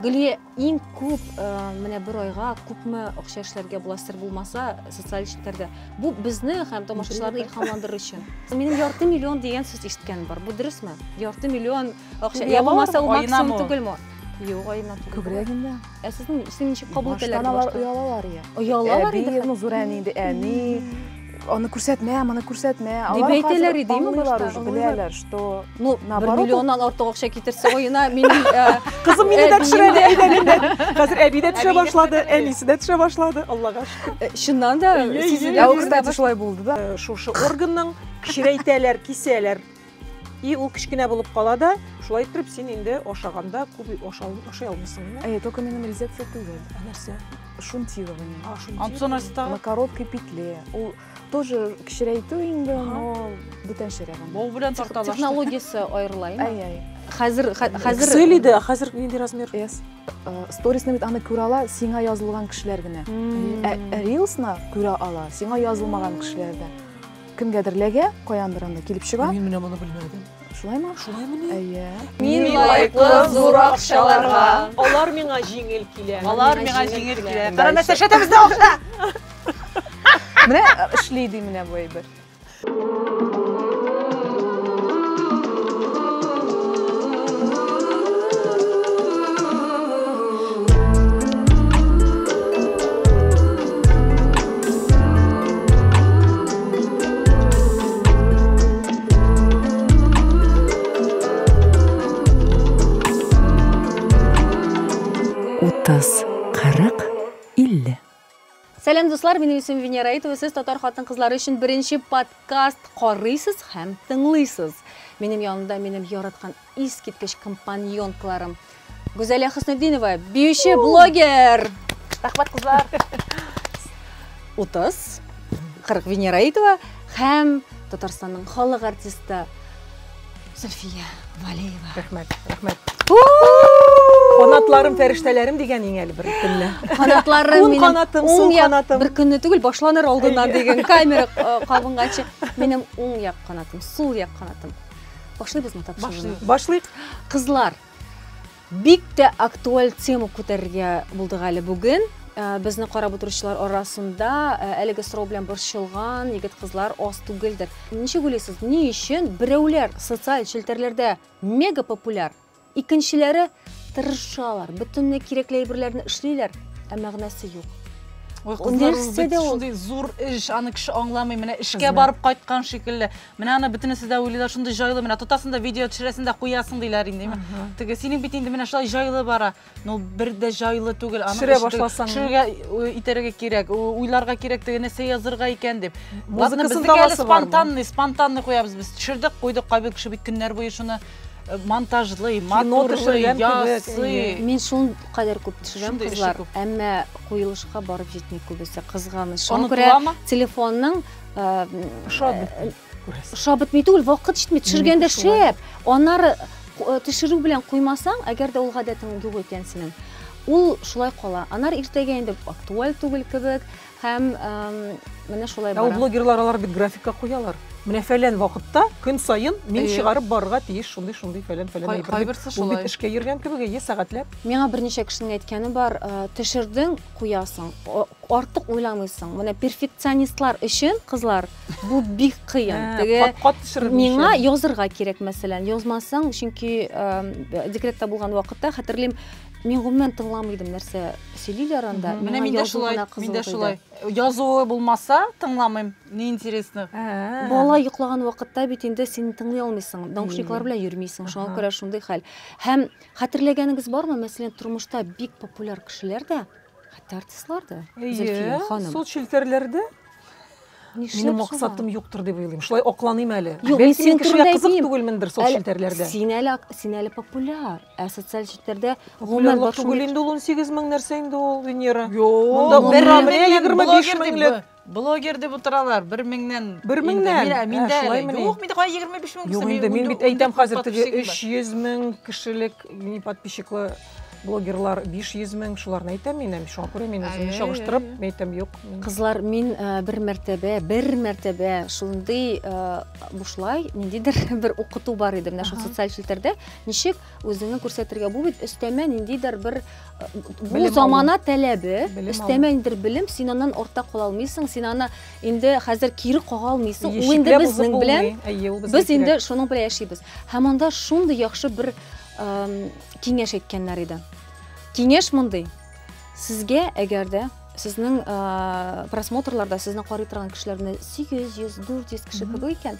Гүлия, иң күп, менә бер айга күпме акча эшләргә була сер булмаса социаль эшләрдә. Бу безне һәм тамашачыларны илһамландырыр өчен. Минем ярты миллион дигән сүз ишеткән бар. Бу дөресме? Ярты миллион акча. Я булмаса ул максимум түгелме? Юк, айына түгел. Күбрәк инде. Сезнең ничек кабул итәләр? Аналар оялалар я. Оялалар инде. Бу зурәни инде, әни. Аны күрсәтмә, моны күрсәтмә. Дип әйтәләр иде, беләләр, что наоборот, миллионнан артык акча китерсә оена минем кызым мине дә төшерә әйдәнендә. Хәзер әби дә төшә башлады, әнисе дә төшә башлады. Аллага шөкер. Шуннан да Я кстати шулай булды да. Шушы органның кичерейтәләр, кисәләр. И ул кичкенә булып кала да, шулай итеп син инде ашаганда күп ашый алмыйсың. Только минем резекция түгел. Нәрсә? Шунтирование. Антонста На короткой петле. Ул тоже кичерейтү инде, но бүтәншәрәгән. Бу белән тарталаш. Технологиясы аерыла, Ай. Хәзер Excel иде, хәзер нинди размер? Yes. Сторисны бит аны күрә ала, сиңа язылган кешеләр генә. Reels'на күрә ала, сиңа язылмаган кешеләр дә. Кемгәдер ләгә, каяндыр анда килеп чыга. Мин менә моны белмәдем. Шулаймы? Шулаймы? Әйе. Мин лайыклы зур акчаларга. Алар миңа җиңел килә. Алар миңа җиңел килә. Карамәсә шәтәбездә акча. Менә эшлейди менә бу әйбер. Утыз, 40, 50. Сәлем дуслар, минем исемем Венера Аитова, сез татар хатын-кызлары өчен беренче подкаст карыйсыз һәм тыңлыйсыз. Минем янымда минем яраткан искиткеч компаньонкаларым. Гүзәлия Хөснетдинова, биюче блогер. Рәхмәт кызлар. 30, 40 Венера Аитова һәм Татарстанның халык артисты Зөлфия Валиева. Рәхмәт. Канатларым, фәрештәләрем дигән иң әле бер көнне. Канатларым минем уң канатым. Бер көнне түгел, башланыр алдыннан дигән камера кабынганчы. Минем уң як канатым, сул як канатым. Башлыйбызмы тапшыруны? Башлыйк. Кызлар, бик тә актуаль тема күтәрергә булдык әле бүген. Безне карап утыручылар арасында әлеге сорау белән борчылган егет-кызлар аз түгелдер. Ничек уйлыйсыз, ни өчен берәүләр социаль челтәрләрдә мега популяр, икенчеләре тырышалар, бөтенләй кирәкле әйберләрне эшлиләр, ә мәгънәсе юк. Университетте шундый зур эш, аны кеше аңламый, менә эшкә барып кайткан шикелле. Менә аны бөтенесе дә уйлыйлар, шундый җайлы, менә тотасында видео төшерәсен дә куясың диләр инде. Теге синең бит инде менә шулай җайлы бара. Ну бер дә җайлы түгел, аны төшерә башласаң, төшерергә итәргә кирәк, уйларга кирәк, теге нәрсә язырга икән дип. Музыкасында спонтанный куябыз без. Төшердек, куйдык, кайбер кеше бит көннәр буе шуны монтажлый, матурлый, ясый. Мин шул кадәр күп төшерәм, кызлар, әмма куелышка барып җитми күбесе кызганыч. Шуңа күрә телефонның шабытмый түгел, вакыт җитми, төшергәндә шәп. Аннары төшерү белән куймасаң, әгәр дә ул гадәтең юк икән синең, ул шулай кала. Аннары иртәгә инде актуаль түгел кебек һәм менә шулай бара. Блогерлар алар бит графикка куялар. Менә фәлән вакытта көн сайын мин чыгарып барырга тиеш, шундый фәлән Кайберсе ул бит эшкә йөргән кебек, сәгатьләп. Миңа берничә кешенең әйткәне бар, төшердең, куясың, артык уйламыйсың. Менә перфекционистлар өчен, кызлар, бу бик кыен. Теге миңа язырга кирәк, мәсәлән, язмасаң, чөнки декретта булган вакытта хәтерлим, мин гомумән тыңламыйдым нәрсә сөйлиләр анда. Менә миндә шулай. Язуы булмаса, тыңламыйм. Не интересно. Бала йоклаган вакытта бит инде син тыңлый алмыйсың, наушниклар белән йөрмисең. Шуңа күрә шундый хәл. Һәм хәтерләгәнегез бармы, мәсәлән, тормышта бик популяр кешеләр дә, хәтта артистлар да, Зөлфия ханым. Сол челтәрләрдә минем максатым юктыр дип уйлыйм. Шулай акланыйм әле. Бәлки мин кешегә кызык түгелмендер сол челтәрләрдә. Син әле популяр, ә социаль челтәрдә гомумән бар түгел инде ул 18 мең нәрсә инде ул, Венера. Монда 25 меңлек блогер дип утыралар, 1 меңнән. 1 меңнән. Миндә юк, миндә 25 мең. Юк инде, мин бит әйтәм хәзер теге 300 мең кешелек подписчиклы блогерлар 500 мең, шуларны әйтәм мин, шуңа күрә мин үземне чагыштырып, әйтәм юк. Кызлар, мин бер мәртәбә шундый бушлай, ниндидер бер укыту бар иде менә шул социаль челтәрдә. Ничек үзеңне күрсәтергә бу бит өстәмә ниндидер бер бу замана таләбе, өстәмә ниндидер белем, син аннан артта кала алмыйсың, син аны инде хәзер кире кага алмыйсың. Ул инде безнең белән, без инде шуның белән яшибез. Һәм анда шундый яхшы бер киңәш әйткәннәр иде. Киңәш мондый. Сезгә әгәрдә сезнең просмотрларда сезне карый торган кешеләрне 800-400 кеше кебек икән,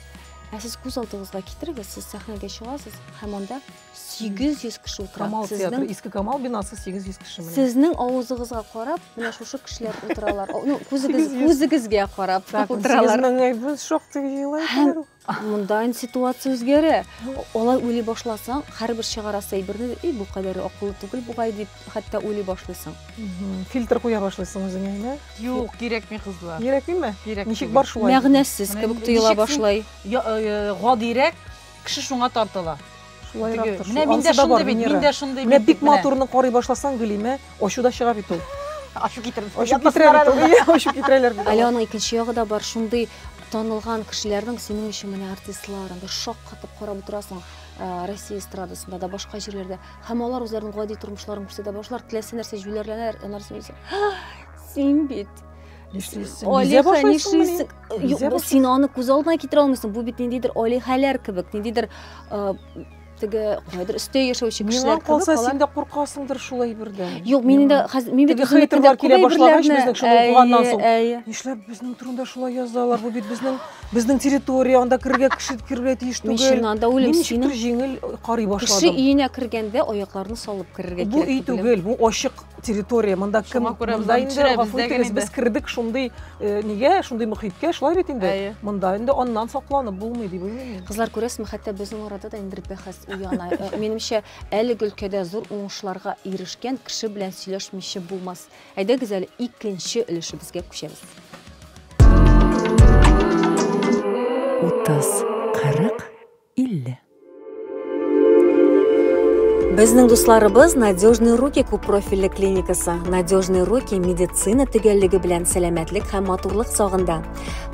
сез күз алдыгызга китерегез, сез сәхнәгә чыгасыз, һәм анда 800 кеше утыра. Камал театры, иске Камал бинасы 800 кеше менә. Сезнең авызыгызга карап, менә шушы кешеләр утыралар. Ну, күзегезгә карап утыралар. Без шактый җыйлар. Монда ситуация үзгәрә. Алай уйлый башласаң, һәрбер чыгарасы әйберне, бу кадәр акыллы түгел бугай дип, хәтта уйлый башлыйсың. Фильтр куя башлыйсың үзеңә, Юк, кирәкми кызлар. Кирәкме? Ничек бар шулай? Мәгънәсез кебек тоела башлай. Гадирәк кеше шуңа тартыла. Шулайрак тор. Менә миндә шундый бит, миндә шундый бит. Менә бик матурны карый башласаң, Гөлимә, ачуда чыга бит ул. Ашу китереп. Ачу китерәләр бит. Әле аның икенче ягы да бар, шундый танылган кешеләрнең синең өчен менә артистлар, анда шок катып карап утырасың, Россия эстрадасында да башка җирләрдә. Һәм алар үзләренең гади тормышларын күрсәтә башлар, теләсә нәрсә җүләрләнәр, аннары син бит. Син аны күз алдына китерә алмыйсың, бу бит ниндидер алихәләр кебек, ниндидер теге кайдыр өстә яшәүче кешеләр кебек. Калса син дә куркасыңдыр шулай бердән. Юк, мин инде мин бит хейтерлар килә башлагач безнең шундый булганнан соң. Нишләп безнең турында шулай язалар? Бу бит безнең территория, анда кергә кеше кергә тиеш түгел. Мин анда үлем синең җиңел карый башладым. Кеше өенә кергәндә аякларны салып кергә кирәк. Бу үй түгел, бу ачык территория. Монда кем монда инде без кирдек шундый нигә, шундый мөхиткә, шулай бит инде. Монда инде аннан сакланып булмый дип уйлыйм. Кызлар, күрәсезме, хәтта безнең арада да инде бәхәс уяна. Минемчә, әлеге өлкәдә зур уңышларга ирешкән кеше белән сөйләшмичә булмас. Әйдәгез әле икенче өлешебезгә күчәбез. 30, 40, 50. Безнең дусларыбыз Надежные руки күп профильле клиникасы. Надежные руки медицина төгәллеге белән сәламәтлек һәм матурлык сагында.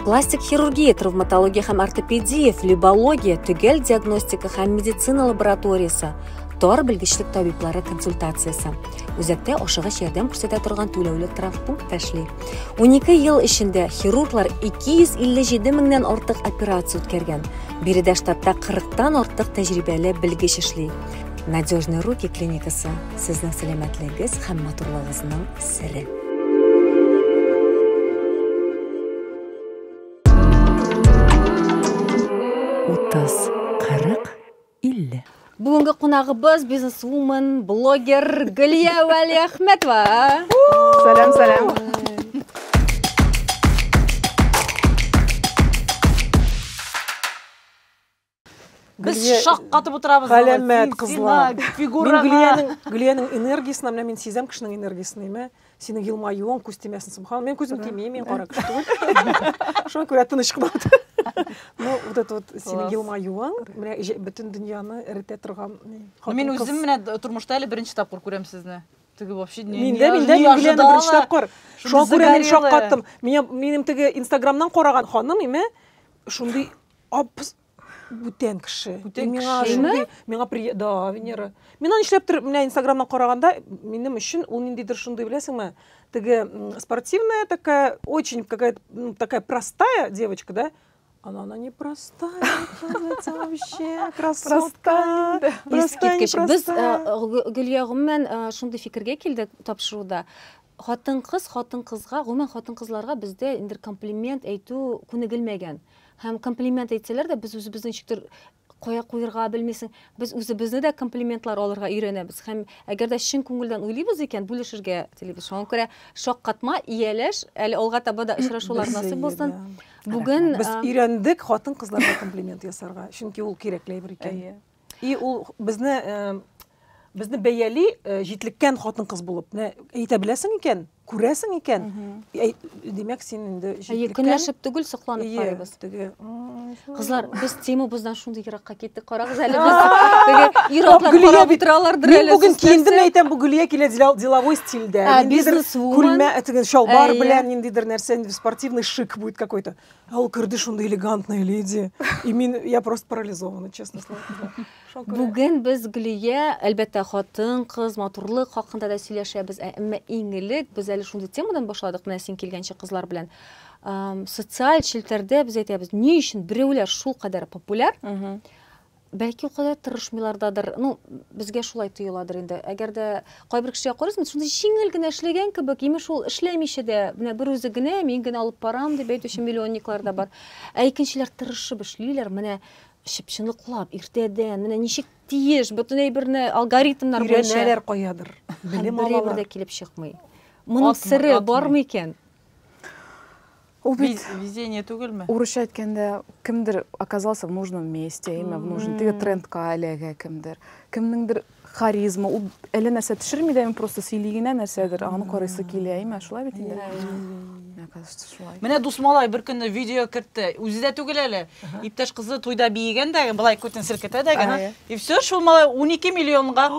Пластик хирургия, травматология һәм ортопедия, флебология, төгәл диагностика һәм медицина лабораториясы, тар белгечлек табиблары консультациясы. Үзәктә ашыгыч ярдәм күрсәтә торган түләүле травмпункт эшли. 12 ел эчендә хирурглар 257 меңнән артык операция үткәргән. Биредә штатта 40-тан артык тәҗрибәле белгеч эшли. Надежные руки клиникасы сезнең сәламәтлегегез һәм матурлыгыгызның сере. Бүгенге кунагыбыз бизнесвумен, блогер Гөлия Вәлиәхмәтова. Сәлам. Без шок катып утырабыз. Галәмәт кызлар. Фигурага. Гөлиянең энергиясына, менә мин сизәм кешенең энергиясын, әйме? Синең елмаюың, күз тимәсен субхан. Мен күзем тимей, мин кара кеше түгел. Шуңа күрә тыныч кына. Ну, вот это вот синең елмаюың, менә бөтен дөньяны эретә торган. Мин үзем менә тормышта әле беренче тапкыр күрәм сезне. Теге вообще Миндә Гөлияне беренче тапкыр. Шуңа күрә мин шок каттым. Минем теге Инстаграмнан караган ханым, әйме? Шундый бүтән кеше. Миңа да, Венера. Мин аны эшләптер, менә Инстаграмнан караганда, минем өчен ул ниндидер шундый, беләсеңме? Теге спортивная такая, очень какая-то такая простая девочка, да? Она не простая, вообще красотка. Без Гөлия гомумән шундый фикергә килдек тапшыруда. Хатын-кызга, гомумән хатын-кызларга бездә инде комплимент әйтү күнегелмәгән. Һәм комплимент әйтсәләр дә без үзебезнең ничектер кая куярга белмисең, без үзебезне дә комплиментлар алырга өйрәнәбез. Һәм әгәр дә чын күңелдән уйлыйбыз икән, бүлешергә телибез. Шуңа күрә шок катма, ияләш, әле алга таба да очрашулар насыйп булсын. Бүген без өйрәндек хатын-кызларга комплимент ясарга, чөнки ул кирәкле бер икән. И ул безне бәяли җитлеккән хатын-кыз булып, әйтә беләсең икән, күрәсең икән. Димәк, син инде җитлеккән. Көнләшеп түгел, сокланып карыйбыз. Кызлар, без темабыздан шундый еракка кеттек. Карагыз әле без теге ир-атлар карап утыралардыр әле. Мин бүген киендем әйтәм, бу Гөлия килә деловой стильдә. Күлмә теген шалбар белән ниндидер нәрсә, спортивный шик будет какой-то. Ал кырды шундый элегантная леди. И я просто парализована, честно слово. Бүген без Гөлия, әлбәттә, хатын, кыз, матурлык хакында да сөйләшәбез, әмма иң элек без әле шундый темадан башладык, менә син килгәнче кызлар белән. Социаль челтәрдә без әйтәбез, ни өчен биреуләр шул кадәр популяр? Бәлки, у кадәр тырышмыйлардадыр. Ну, безгә шулай тоеладыр инде. Әгәр дә кайбер кешегә карыйсыз, шундый җиңел генә эшләгән кебек, имеш ул эшләмичә дә, менә бер үзе генә, мин генә алып барам дип әйтүче миллионниклар да бар. Ә икенчеләр тырышып эшлиләр, менә чыпчыныклап, иртәдән, менә ничек тиеш, бөтен әйберне алгоритмнар буенча. Өйрәнәләр каядыр. Белем алалар. Бер дә килеп чыкмый. Моның сыры бармы икән? Везение түгелме? Урысча әйткәндә, кемдер оказался в нужном месте, именно в нужном, теге трендка әлегә кемдер. Кемнеңдер харизма, ул әле нәрсә төшерми дә, просто сөйлигенә нәрсәдер, аны карыйсы килә, именно шулай бит инде. Мне кажется, шулай. Менә Дусмалай бер көнне видео кертте. Үзе дә түгел әле. Иптәш кызы туйда биегән дә, былай күтен селкетә дә. И все, шул малай 12 миллионга.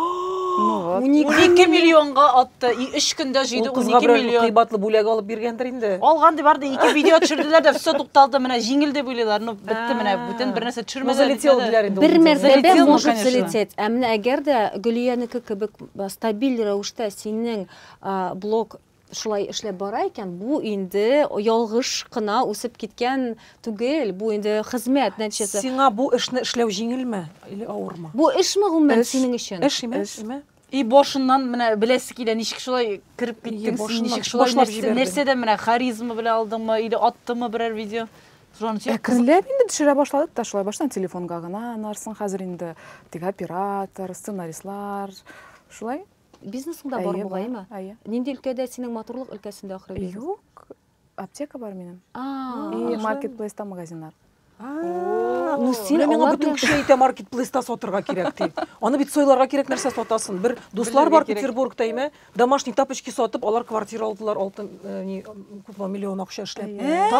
12 миллионга атты. И 3 көндә җыйды 12 миллион. Кыйбатлы бүләк алып биргәндер инде. Алган ди барды, 2 видео төшерделәр дә, все тукталды. Менә җиңел дип уйлыйлар. Ну, бетте менә, бүтән бер нәрсә төшермәделәр. Залетел диләр инде. Бер мәртәбә может залететь. Ә менә әгәр дә Гөлиянеке кебек стабиль рәвештә синең блог шулай эшләп бара икән, бу инде ялгыш кына үсеп киткән түгел, бу инде хезмәт нәтиҗәсе. Сиңа бу эшне эшләү җиңелме или авырмы? Бу эшме гомумән синең өчен? Эшме? И башыннан менә беләсе килә, ничек шулай кирип киттең, ничек шулай нәрсәдә менә харизма белән алдыңмы, или аттымы берәр видео? Әкренләп инде төшерә башладык та, шулай баштан телефонга гына, нарсын хәзер инде теге оператор, сценаристлар, шулай. Бизнесыңда бар бугаймы? Нинди өлкәдә синең матурлык өлкәсендә ахры бизнес? Юк, аптека бар минем. И маркетплейста магазиннар. Ну син миңа бүтән кеше әйтә маркетплейста сатырга кирәк ди. Аны бит сойларга кирәк нәрсә сатасың. Бер дуслар бар Петербургта име, домашний тапочки сатып, алар квартира алдылар, алтын күпме миллион акча эшләп.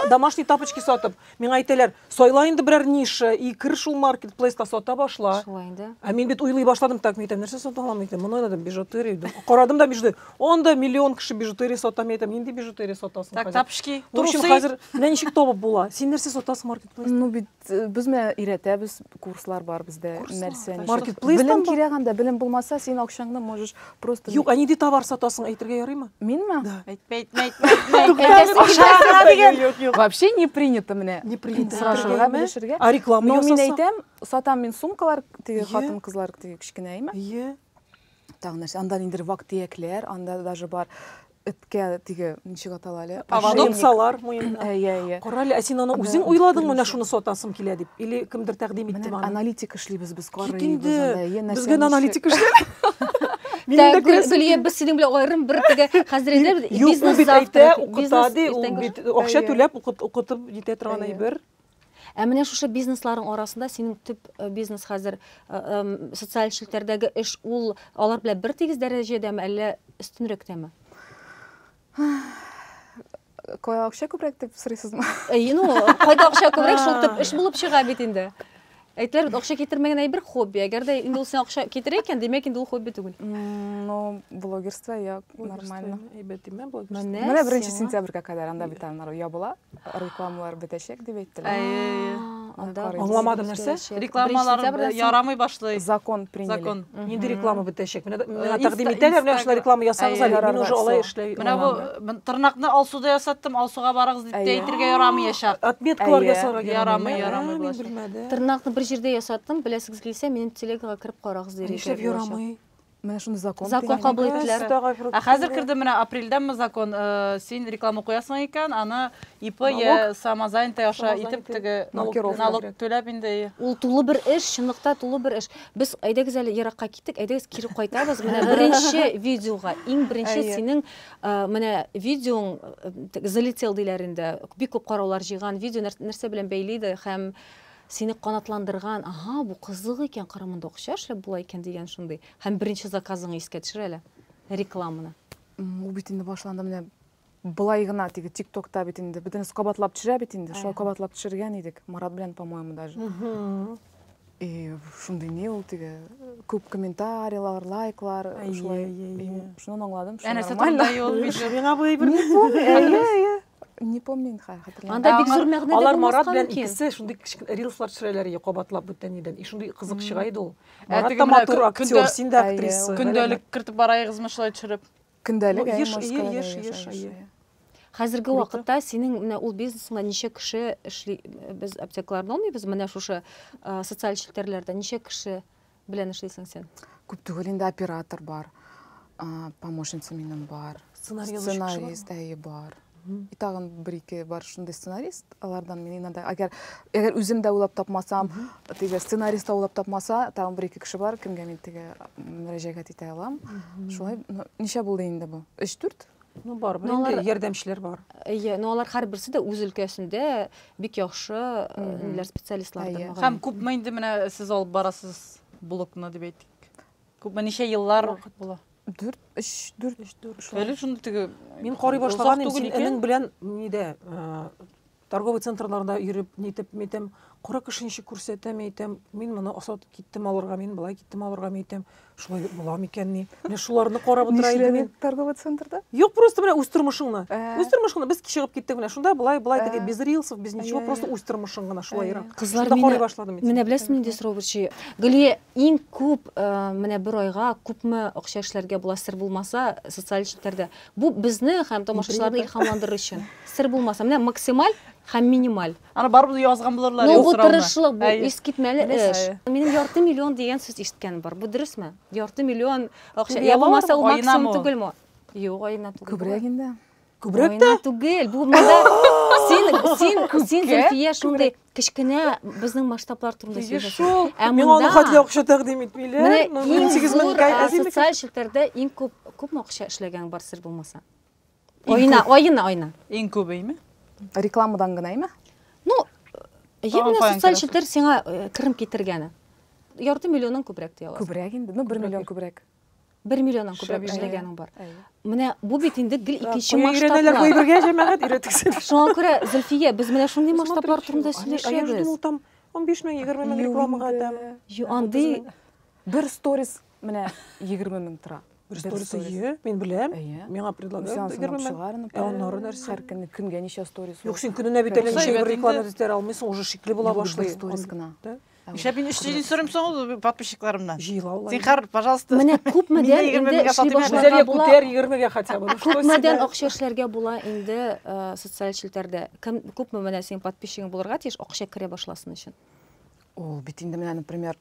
Домашний тапочки сатып, миңа әйтәләр, сойла инде берәр ниша, и кир шул маркетплейста сата башла. Шулай инде. Ә мин бит уйлый башладым, так әйтәм, нәрсә сата алам әйтәм, моны уйладым, бижутерия. Карадым да бижутерия. Онда миллион кеше бижутерия сатам әйтәм, инде бижутерия сатасың. Так, тапочки. В общем, хәзер менә ничек табып була? Син нәрсә сатасың маркетплейста? Ну бит без менә өйрәтәбез, курслар бар бездә, нәрсә. Маркетплейстан белем кирәк анда, белем булмаса, син акчаңны можешь просто. Юк, а нинди товар сатасың, әйтергә ярыймы? Минме? Әйтмә. Вообще не принято менә. Не принято. Сорашырга, белешергә. А реклама ясаса? Мин ясаса? әйтәм, сатам мин сумкалар, теге хатын кызлар, теге кичкенәйме? Тагы нәрсә, анда ниндер вак-тиякләр, анда даже бар. Эткә теге ничек атала әле? Поводоксалар муенда. Әйе. Карале, ә син аны үзең уйладыңмы, менә шуны сатасым килә дип? Или кемдер тәкъдим итте Менә аны? аналитик эшлибез без, карыйбыз Инде анда. безгә аналитик эшләр. Гөлия, без синең белән аерым бер теге хәзер инде бизнес завтра, укыта ди, акча түләп укытып җитә торган әйбер. Ә менә шушы бизнесларың арасында синең төп бизнес хәзер социаль челтәрдәге эш, ул алар белән бер тигез дәрәҗәдәме, әллә өстенрәктәме? Кая акча күбрәк дип сорыйсызмы? Ну, кайда акча күбрәк, шул төп эш булып чыга бит инде. Әйтләр бит, акча китермәгән әйбер хобби. Әгәр дә инде ул сиңа акча китерә икән, демәк инде ул хобби түгел. Ну, блогерство я нормально. Әйбәтеме блогерство? Менә 1 сентябрьгә кадәр анда бит алар ябыла, рекламалар бетәчәк дип әйттеләр. Аңламадым нәрсә? Рекламалар ярамый башлый. Закон приняли. Закон. Нинди реклама бетәчәк? Менә тәкъдим итәләр, менә шулай реклама ясагыз әле, мин уже алай эшләй. Менә бу тырнакны Алсуда ясаттым, Алсуга барыгыз дип әйтергә ярамаячак. Отметкалар ясарга ярамый. Тырнакны бер җирдә ясаттым, беләсегез килсә, минем телегага кирип карагыз дип. Нишләп ярамый? Менә шуны закон кабул иттеләр. Ә хәзер кирде менә апрельдәме закон, син реклама куясың икән, аны ИП я самозанятый аша итеп теге налог түләп инде. Ул тулы бер эш, чынлыкта тулы бер эш. Без әйдәгез әле еракка киттек, әйдәгез кире кайтабыз. Менә беренче видеога, иң беренче синең менә видеоң залетел диләр инде. Бик күп караулар җыйган видео нәрсә белән бәйли иде һәм сине канатландырган, ага, бу кызык икән, карамында акча эшләп була икән дигән шундый. Һәм беренче заказыңны искә төшер әле, рекламаны. Ул бит инде башланды, менә былай гына тиги TikTok'та бит инде битенес кабатлап төшерә бит инде. Шулай кабатлап төшергән идек. Марат белән, по-моему, даже. Шундай не ул тиги күп комментарийлар, лайклар, шулай. Шуны аңладым. Не помню, Анда бик зур мәгънәдә Алар Марат белән икесе шундый рилслар төшерәләр иде кабатлап бүтәнидән. Шундый кызык чыга иде ул. Марат та матур актер, син дә актриса. Көндәлек кертеп барайыгызмы шулай төшереп? Көндәлек еш. Хәзерге вакытта синең менә ул бизнесыңда ничә кеше эшли? Без аптекаларда алмыйбыз, менә шушы социаль челтәрләрдә ничә кеше белән эшлисең син? Күп түгел инде оператор бар, помощница минем бар, сценарист бар. И тагын бер-ике бар шундый сценарист, алардан мен инде әгәр үзем дә уйлап тапмасам, тиге сценарист уйлап тапмаса, тагын бер-ике кеше бар, кемгә мин тиге мөрәҗәгать итә алам. Шулай ничә булды инде бу? 3-4? Ну бар, инде ярдәмчеләр бар. Алар һәрберсе дә үз өлкәсендә бик яхшы ниләр специалистларdır. Һәм күпме инде менә сез алып барасыз блокны дип әйтик. Күпме ничә еллар була? 4. Әле шундый теге Мин карый башлаган инең белән нидә торговый центрларда йөреп нитеп, 40 кеше ничек күрсәтәм, әйтәм, мин моны асат киттем алырга, мин былай киттем алырга, әйтәм, шулай була микән ни? Менә шуларны карап утыра идем мин. Торговый центрда? Юк, просто менә үз тормышыңны. Үз тормышыңны без чыгып киттек менә шунда, былай теге без рилсов, без ничего, просто үз тормышың гына шулай. Кызлар менә беләсезме инде сорау берче. Гөлия, иң күп менә бер айга күпме акча эшләргә була сер булмаса социаль челтәрдә. Бу безне һәм тамашачыларны илһамландырыр өчен. Сер булмаса, менә максималь һәм минималь. Аны барып язган булырлар. Ну, бу тырышлык, бу искитмәле эш. Минем ярты миллион дигән сүз ишеткән бар. Бу дөресме? Ярты миллион акча. Я булмаса ул максимум түгелме? Юк, айна түгел. Күбрәк инде. Күбрәк тә түгел. Бу монда син Зөлфия шундый кичкенә безнең масштаблар турында сөйләшәсең. Мин аны хәтле акча тәкъдим итмиләр. 8000 кай социаль челтәрдә иң күп акча эшләгән бар сер булмаса. Айна. Иң күбейме? Рекламадан гынаймы? Ну, менә социаль челтәр сиңа кирим китергәне. Ярты миллионнан күбрәк тә аласың. Күбрәк инде. Ну, 1 миллион күбрәк. 1 миллионнан күбрәк эшләгәнең бар. Менә бу бит инде гел икенче масштаблар. масштаблар. Бергә җәмәгать өйрәтексез. Шуңа күрә Зөлфия, без менә шундый масштаблар турында сөйләшәбез. 15 мең, 20 мең рекламага әйтәм. Андый бер сторис менә 20 мең тора. Бер сторис мин беләм. Миңа предлагают 20 мең. Аннары нәрсә? Һәр көнгә ничә сторис? Юк, син көненә бит әле ничә реклама итә алмыйсың, уже шикле була башлый. Сторис гына. Ишә мин эшләй сорым соң подписчикларымдан. Җыйла. Син хәр, пожалуйста. Менә күпмедән инде эшли башларга була. Күтәр 20-гә хотя бы. Күпмедән акча эшләргә була инде социаль челтәрдә. Күпме менә син подписчигың булырга тиеш акча керә башласын өчен. Ул бит инде менә, например,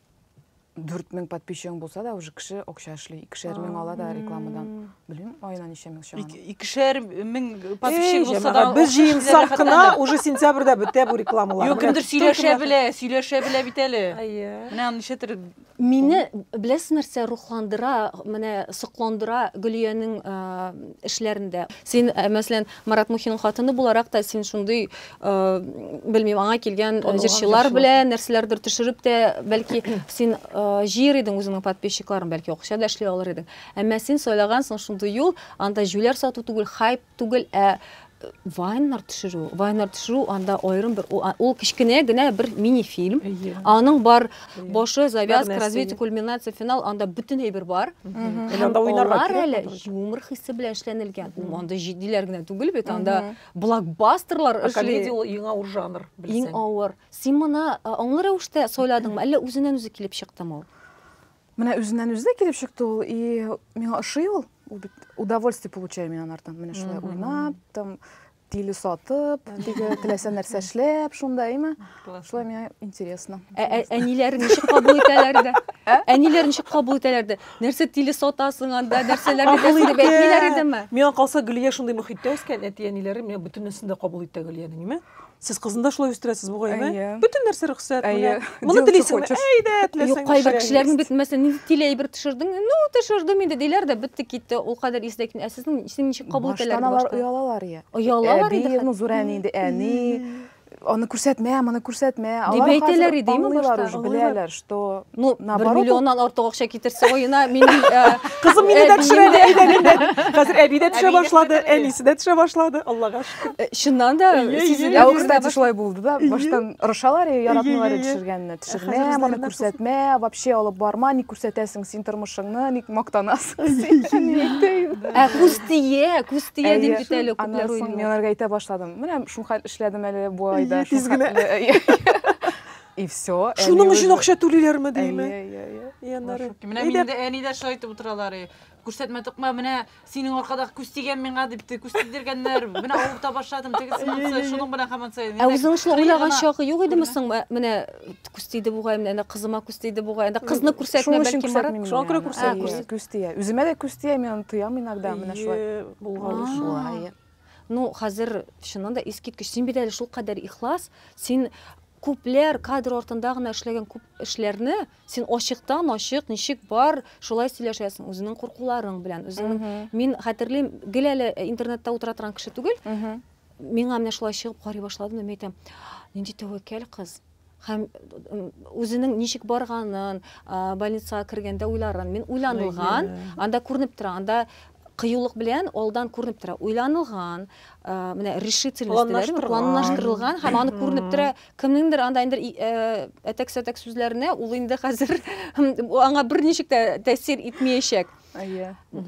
4000 подписчигың булса да, уже кеше акча эшли. 2,5 мең ала да рекламадан. Белмим, айына ничә мең чыган. 2,5 мең подписчик булса да, без җыенсак кына уже сентябрьдә бетә бу рекламалар. Юк, кемдер сөйләшә белә бит әле. Менә ничәдер Мине беләсез нәрсә рухландыра, менә сокландыра Гөлиянең эшләрендә. Син мәсәлән Марат Мухинның хатыны буларак та син шундый белмим аңа килгән җырчылар белән нәрсәләрдер төшереп тә, бәлки син җир идең үзеңнең подписчикларын, бәлки акча да эшли алыр идең. Әмма син сайлагансың шундый юл, анда җүләр сату түгел, хайп түгел, Вайннар төшерү, анда аерым бер ул кичкенә генә бер мини-фильм. Аның бар башы, завязка, развитие, кульминация, финал, анда бөтен әйбер бар. Анда уйнарга кирәк. Юмор хиссе белән эшләнелгән. Анда җиддиләр генә түгел бит, анда блокбастерлар эшли. Комедия ул иң авыр жанр, Иң белсәң. авыр. Син моны аңлы рәвештә сайладыңмы, әллә үзеннән-үзе килеп чыктымы ул? Менә үзеннән-үзе килеп чыкты ул, и миңа ошый ул. Удовольствие получаю мин анардан. Менә шулай уйнап, там тиле сатып, диге теләсә нәрсә эшләп, шундаймы? Шулай миңа интересно. Әниләр ничек кабул итәләр дә? Әниләр ничек кабул итәләр дә? Нәрсә тиле сатасың анда, нәрсәләр дип әйтмиләр идеме? Миңа калса Гөлия шундый мөхиттә үскән, әти-әниләре менә бөтенесен дә кабул итә Гөлияның, ниме? Сез кызында шулай үстерәсез бугаймы? Бөтен нәрсә рөхсәт. Моны телисеңме? Әйдә, теләсәң. Юк, кайбер кешеләрнең бит мәсәлән, нинди тиле әйбер төшердең? Ну, төшердем инде диләр дә, бетте китте. Ул кадәр истәкне. Ә сезнең ничек кабул итәләр? Баштан алар уялалар я. Уялалар инде. Ну, зурәни инде, әни. аны күрсәтмә, моны күрсәтмә. Дип әйтәләр иде, ме Аңлыйлар башта? уже, беләләр, что Ну, 1 наоборот, миллионнан артык акча китерсә ойына, минем Кызым мине дә төшерә әйдәнендә. Хәзер әби дә төшә башлады, әнисе дә төшә башлады. Аллага шөкер. Чыннан да Я, кстати, шулай булды да. Баштан ырышалар, яратмыйлар төшергәнне. Төшермә, моны күрсәтмә, вообще алып барма, ни күрсәтәсең син тормышыңны, ни мактанасың. Күз тие дип бит әле күпләр Аннан уйлый. мен аларга әйтә башладым. Менә шул эшләдем әле бу айда. Тиз генә. И все. Шуның өчен акча түлиләрме дийме? Яннары. Менә мине дә әни дә шулай итеп утыралар. Күрсәтмә тукма, менә синең аркадагы күз тигән миңа дип күз тидергәннәр. Менә авып та башладым. Тегесе шуның белән һаман сайын. Үзең шулай уйлаган чагы юк идеме соң? Менә күз тиде бугай, менә кызыма күз тиде бугай. Анда кызны күрсәтмә бәлки марат. Шуңа күрә күрсәтмим. Күз тия. Үземә дә күз тия, мен тоям иногда менә шулай. Булган шулай. Ну, хәзер чыннан да искиткеч. Син бит әле шул кадәр ихлас, син күпләр кадр артында гына эшләгән күп эшләрне син ачыктан ачык ничек бар шулай сөйләшәсең үзеңнең куркуларың белән үзеңнең мин хәтерлим гел әле интернетта утыра торган кеше түгел миңа менә шулай чыгып карый башладым да әйтәм нинди тәвәккәл кыз һәм үзенең ничек барганын больницага кергәндә уйларын мин уйланылган анда күренеп тора анда кыюлык белән алдан күренеп тора уйланылган менә решительность планлаштырылган һәм аны күренеп тора кемнеңдер анда инде әтәк-сәтәк сүзләренә ул инде хәзер аңа берничек тә тәэсир итмәячәк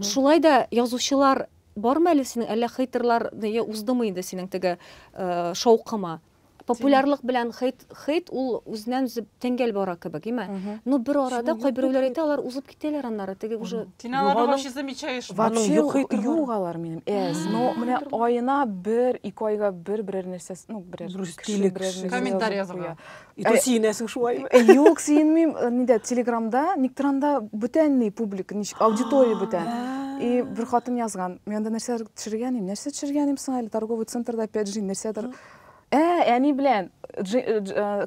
шулай да язучылар бармы әле синең әллә хейтерлар уздымы инде синең теге шаукыма популярлык белән хейт ул үзеннән үзе тәңгәл бара кебек, име? Ну бер арада кайберәүләр әйтә, алар узып китәләр аннары, теге уже. Тиналар вообще замечаешь. Вообще югалар минем. Но менә айына 1-2 айга берәр нәрсә, ну берәр комментарий язырга. Ито сиенәсең шулаймы? Юк, сиенмим, нидә Телеграмда, Никтранда бүтәнний публика, ничек аудитория бүтән. И бер хатын язган. Мен анда нәрсә төшергәнем, соң әле торговый центрда опять же нәрсәдер әни белән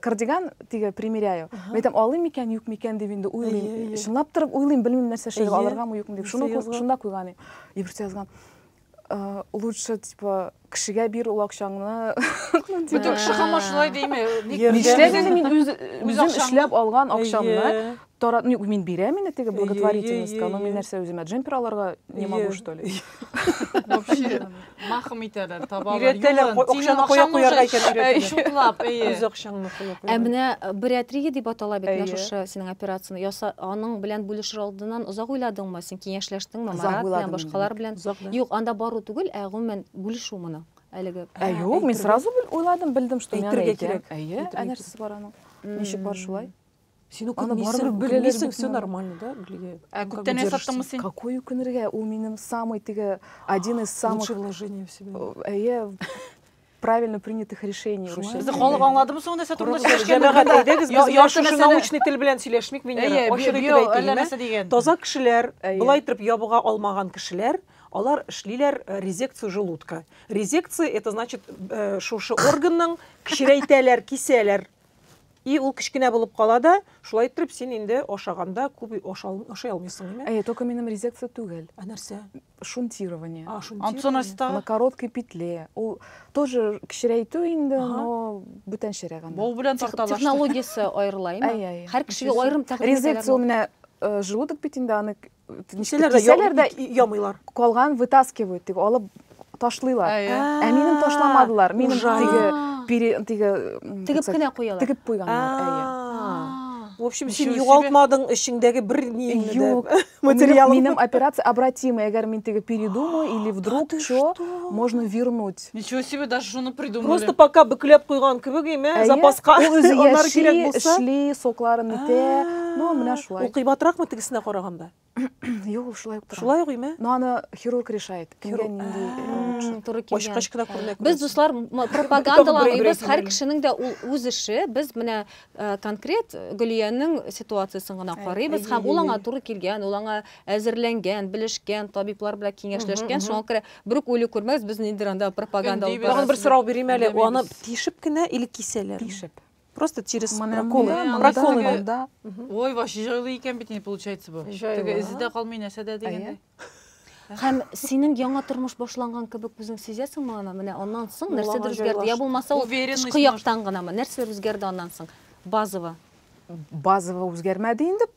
кардиган тиге примеряю. Мен әйтәм, алыйм микән, юк микән дип инде уйлыйм. Чынлап торып уйлыйм, белмим нәрсә эшләргә алыргамы, юкмы дип. Шунда куйган. И бер язган. Лучше типа кешегә бир ул акчаңны. Бүтән кеше һаман шулай дейме? Нишләгәндә мин үзем эшләп алган акчамны мин бирәм инде теге благотворительностька, но мин нәрсә үземә джемпер аларга не могу, что ли. Вообще махым итәләр, табалар. Өйрәтәләр, акчаны куярга икән өйрәтәләр. Шутлап, Үз акчаңны куя. Менә бариатрия дип атала бит шушы синең операцияны. Яса аның белән бүлешер алдыннан озак уйладыңмы? Син киңәшләштеңме Марат белән, башкалар белән? Юк, анда бару түгел, гомумән бүлешү моны. Әлеге. Юк, мин сразу уйладым, билдем, что миңа кирәк. Нәрсәсе бар аның? Ничек бар шулай? Син үкенмисең, все нормально, да? Күптән ясаттыңмы син? Какой үкенергә? Ул минем самый теге один из самых лучшее вложение в себя. Правильно принятых решений. Безне халык аңладымы соң нәрсә турында сөйләшкән? Әйдәгез, без яшышы научный тел белән сөйләшмик, Венера. Таза кешеләр, булай итеп ябыга алмаган кешеләр, алар эшлиләр резекцию желудка. Резекция это значит шушы органның кичерәйтәләр, кисәләр. И ул кичкенә булып кала да, шулай итеп син инде ашаганда күп ашый алмыйсың, име? Только минем резекция түгел. Нәрсә? Шунтирование. Шунтирование. На короткой петле. Ул тоже кичерәйтү инде, но бүтән шәрәгән. Бу белән тарталаш. Технологиясы аерыла, име? Һәр кешегә аерым тәкъдим итәләр. Резекция ул менә желудок бит инде аны кисәләр дә ямыйлар. Калган вытаскивают, тип алып ташлыйлар. Минем ташламадылар. Минем тигеп кенә куялар. Тигеп куйганнар. В общем, син югалтмадың эшеңдәге бер Юк. Материал. Минем операция обратимая. Әгәр мин теге передумаю или вдруг что, можно вернуть. Ничего себе, даже шуны придумали. Просто пока бөкләп куйган кебек, име? Запаска. Алар кирәк булса, эшли, сокларын итә. Ну, менә шулай. Ул кыйбатракмы тегесенә караганда? Юк, шулай ук. Шулай ук, име? Но аны хирург решает. Кемгә нинди туры килгән. Башка кына күренә. Без дуслар пропагандаланабыз, һәр кешенең дә ул үз эше. Без менә конкрет Гөлиянең ситуациясын гына карыйбыз һәм ул аңа туры килгән, ул аңа әзерләнгән, белешкән, табиблар белән киңәшләшкән. Шуңа күрә бер үк уйлый күрмәгез, без нидер анда пропаганда. Бер сорау бирим әле. Аны тишеп кенә или кисәләр? Тишеп. Просто через проколы. Ой, вообще жайлы икән бит, не получается бу. Теге изидә калмый нәрсәдә дигәндә. Һәм синең яңа тормыш башланган кебек үзең сизәсеңме аны? Менә аннан соң нәрсәдер үзгәрде. Я булмаса ул тышкы яктан гынамы? Нәрсәдер үзгәрде аннан соң? Базово. Базово үзгәрмәде инде.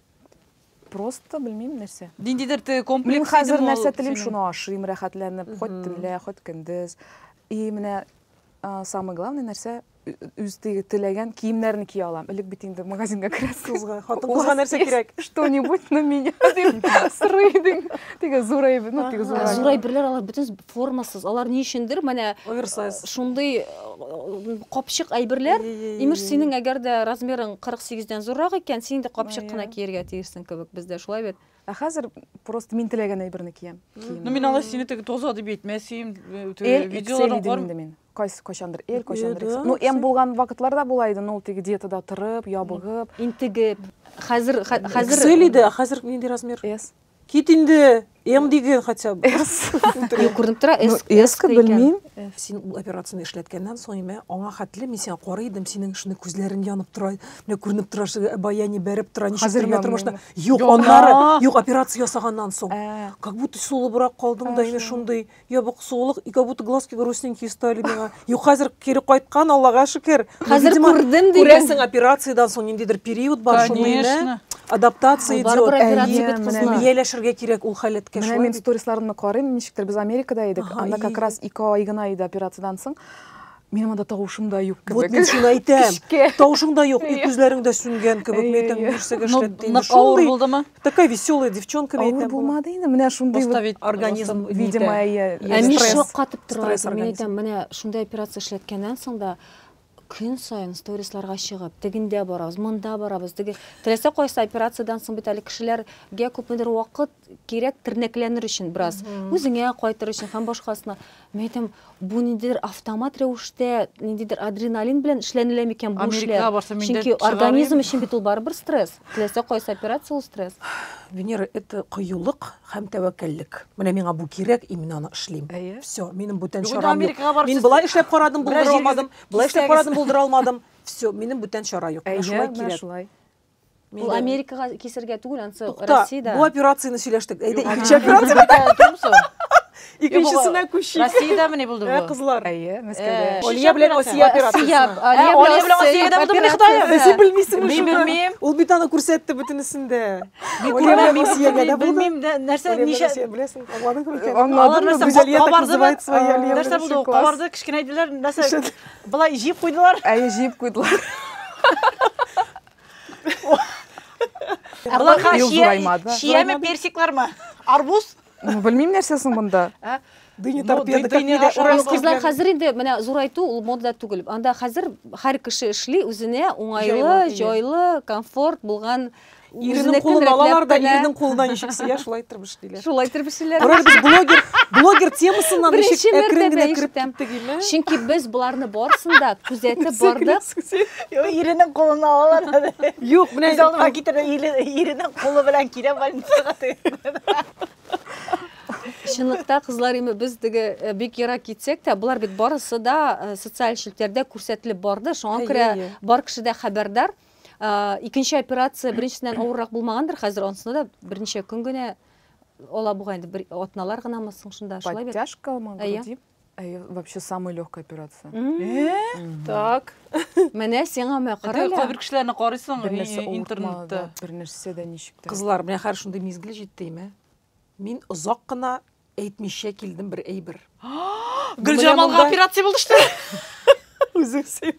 Просто белмим нәрсә. Ниндидер комплекс. Мин хәзер нәрсә телим, шуны ашыйм, рәхәтләнеп, хоть төнлә, хоть көндез. И менә самое главное нәрсә үз теләгән киемнәрне кия алам. Элек бит инде магазинга керәсез. Хатын-кызга нәрсә кирәк? Что-нибудь на меня. Сырыйдың. Теге зурай, ну теге зурай. Зурай берләр алар бөтен формасыз. Алар ни өчендер? Менә Оверсайз. шундый капчык әйберләр. Имеш синең әгәр дә размерың 48-дән зуррак икән, син дә капчык кына киергә тиешсең кебек. Бездә шулай бит. Хәзер просто мин теләгән әйберне киям. Ну мин алай сине теге тоза дип әйтмәсем, Видеолардан карыйм мин. Кайчандыр эл, кайчандыр. Ну, эм булган вакытларда булайды, ну, теге диетада торып, ябыгып, Интегеп. Хәзер XL иде, хәзер нинди размер? S. Кит инде, М диген хотя бы. Юк, күренеп тора, S белмим. Син ул операцияны эшләткәннән соң аңа хәтле мин сиңа карый идем, синең шуны күзләрең янып тора, менә күренеп тора, баяни бәреп тора, ничек тормышта. Юк, аннары, юк, операция ясаганнан соң. Как будто сулыбрак калдың да, шундый ябык сулык, и как будто глазки грустненькие стали миңа. Юк, хәзер кире кайткан, Аллага шөкер. Хәзер күрдем диген. Күрәсең, операциядан соң ниндидер период бар, шундый, адаптация идет. Ияләшергә кирәк ул хәлеткә. Менә мин сторисларымны карыйм, ничектер без Америкада идек. Анда как раз 2 ай гына иде операциядан соң. Минем анда тавышым да юк кебек. Вот мин шуны әйтәм. Тавышың да юк, күзләрең дә сүнгән кебек. Мен әйтәм, нәрсәгә эшләттең? Нык авыр булдымы? Такая веселая девчонка, мен Авыр әйтәм. булмады инде. Менә шундый Организм, видимо, Мин стресс. шок катып тора. Стресс Мен организм. әйтәм, менә шундай операция эшләткәннән соң да көн сайын сторисларга чыгып, тегендә барабыз, монда барабыз. Теге теләсә кайсы операциядан соң бит әле кешеләргә күпмедер вакыт кирәк тернәкләнер өчен бераз. Үзеңә кайтыр өчен һәм башкасына. Мен әйтәм, бу ниндидер автомат рәвештә, ниндидер адреналин белән эшләнелә микән бу Америкага барса, эшләр? миндә Чөнки чыгарым. организм өчен бит ул барыбер стресс. Теләсә кайсы операция ул стресс. Венера, это кыюлык һәм тәвәккәллек. Менә миңа бу кирәк, и мин аны эшлим. Все, минем бүтән Югы, чарам юк. Америкага барып Мин сез- былай эшләп карадым, булдыра Бераз алмадым. Былай эшләп кистәгез. карадым, булдыра алмадым. Все, минем бүтән чара юк. Менә шулай Менә кирәк. шулай. Ул Америкага кисергә түгел, ансы Тукта, Россиядә. бу операцияны сөйләштек. Әйдә, икенче операция. Икенчесенә күчик. Россиядәме ни булды бу? Кызлар. Әйе, Мәскәүдә. Олия белән Осия операциясы. Олия белән Осиягә булды бу Хитая. Син белмисеңме Мин шуны? белмим. Ул бит аны күрсәтте бүтенесендә. Күрмәм, Осиягә дә булды. белмим, нәрсә ничә Беләсең, аңладыңмы икән? Аңладым, нәрсә Гүзәлия так кабарды называет свои Алия. Нәрсә булды? Ул кабарды, кичкенәйделәр, нәрсә? Былай җыеп куйдылар. Әйе, җыеп куйдылар. Аларга Юк, зураймады. шияме персиклармы? Арбуз? Ну, белмим нәрсәсен монда. Дыня Ну, торпеда, как дыня нидә ашау уральский Кызлар белән. хәзер инде менә зурайту ул мода түгел. Анда хәзер һәр кеше эшли үзенә уңайлы, Җайлы, җайлы, комфорт булган Иренең кулын алалар да, иренең кулына ничек сыя, шулай итеп эшлиләр. шулай итеп эшлиләр. Король, без блогер темасыннан ничек Беренче әкрен генә мәртәбә кирип ишетәм. киттек, име? Чөнки без буларны барсын да күзәтеп бардык. Иренең кулын алалар. Юк, менә Без алдыма китерә иренең кулы белән кирә больницага. Чынлыкта кызлар име без теге бик ерак китсәк тә, булар бит барысы да социаль челтәрдә күрсәтелеп барды. Шуңа күрә бар кеше дә хәбәрдар. Икенче операция беренчесеннән авыррак булмагандыр. Хәзер анысында да берничә көн генә ала бугай инде, бер атналар гынамы соң шунда, шулай бит. Подтяжка Әйе. груди. Әйе, вообще самая легкая операция. Так. Менә сиңа мә Кайбер карале. кешеләрне карыйсың Бер нәрсә интернетта. интернетта, бер нәрсә дә ничек тә. Кызлар, менә хәр шундый мизгел җитте, име? Мин озак кына әйтмичә килдем бер әйбер. Гөлҗамалга операция булды шты. Үзең син.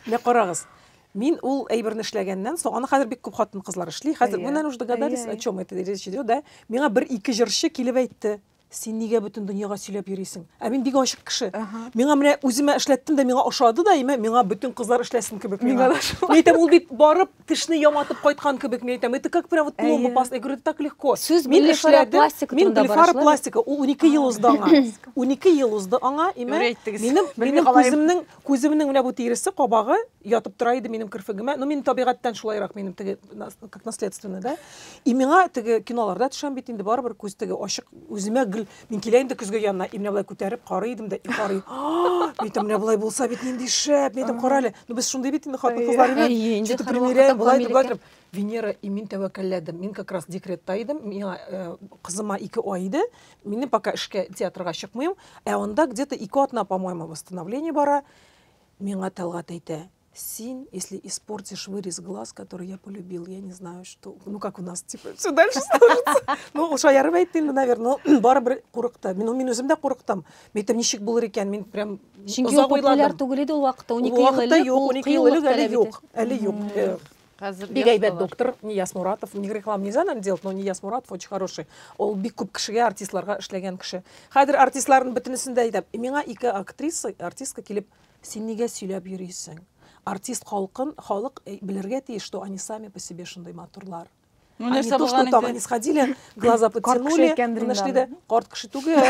Менә карагыз. Мин ул әйберне эшләгәннән соң, аны хәзер бик күп хатын кызлар эшли. Хәзер Әйе. менә уже догадались, о чем это речь идет, да? Миңа бер ике җырчы килеп әйтте. Син нигә бөтен дөньяга сөйләп йөрисең? Ә мин бик ачык кеше. Миңа менә үземә эшләттем дә миңа ошады да, име, миңа бөтен кызлар эшләсен кебек миңа. Мин әйтәм, ул бит барып тешне яматып кайткан кебек. Мин әйтәм, это как прям вот пломба паст. Я говорю, так легко. Сүз Мин блефаропластика Мин турында блефаропластика. Ул 12 ел узды аңа. 12 ел узды аңа, име. Өйрәттегез. Минем күземнең менә бу тиресе кабагы ятып тора иде минем керфегемә. Ну, мин табигатьтән шулайрак, минем теге как наследственный, да. И миңа теге киноларда төшәм бит инде барыбер күз теге ачык, үземә гел мин киләм дә көзгә янына менә болай күтәреп карыйдым да карый әйтәм менә болай булса бит нинди шәп әйтәм кара әле ну без шундый бит инде хатын кызлар инде примеряем болай дип Венера и мин тәвәккәлләдем мин как раз декретта идем миңа кызыма 2 ай иде минем пока эшкә театрга чыкмыйм анда где-то 2 атна по-моему восстановление бара миңа Талгат әйтә Син, если испортишь вырез глаз, который я полюбил, я не знаю, что... Ну, как у нас, типа, все дальше сложится. Ну, уж аярып әйттен, наверное, но барыбер курыкты. Мин өзем дә курыктым. Мәйтәм ничек булыр икән, мин прям узак уйладым. Популяр түгел иде ул вакытта, 12 ел элек. 12 ел элек әле юк. Бик әйбәт доктор Нияз Муратов. Ни реклам нельзя нам делать, но Нияз Муратов очень хороший. Ол бик күп кешегә, артистларга эшләгән кеше. Хәзер артистларның бөтенесендә әйтәм. Миңа 2 артистка килеп, син нигә сөйләп йөрисең? Артист халык белергә тиеш, что они сами по себе шундый матурлар. Ну, не то, что там они сходили, глаза подтянули, нашли да, карт кеше түгел.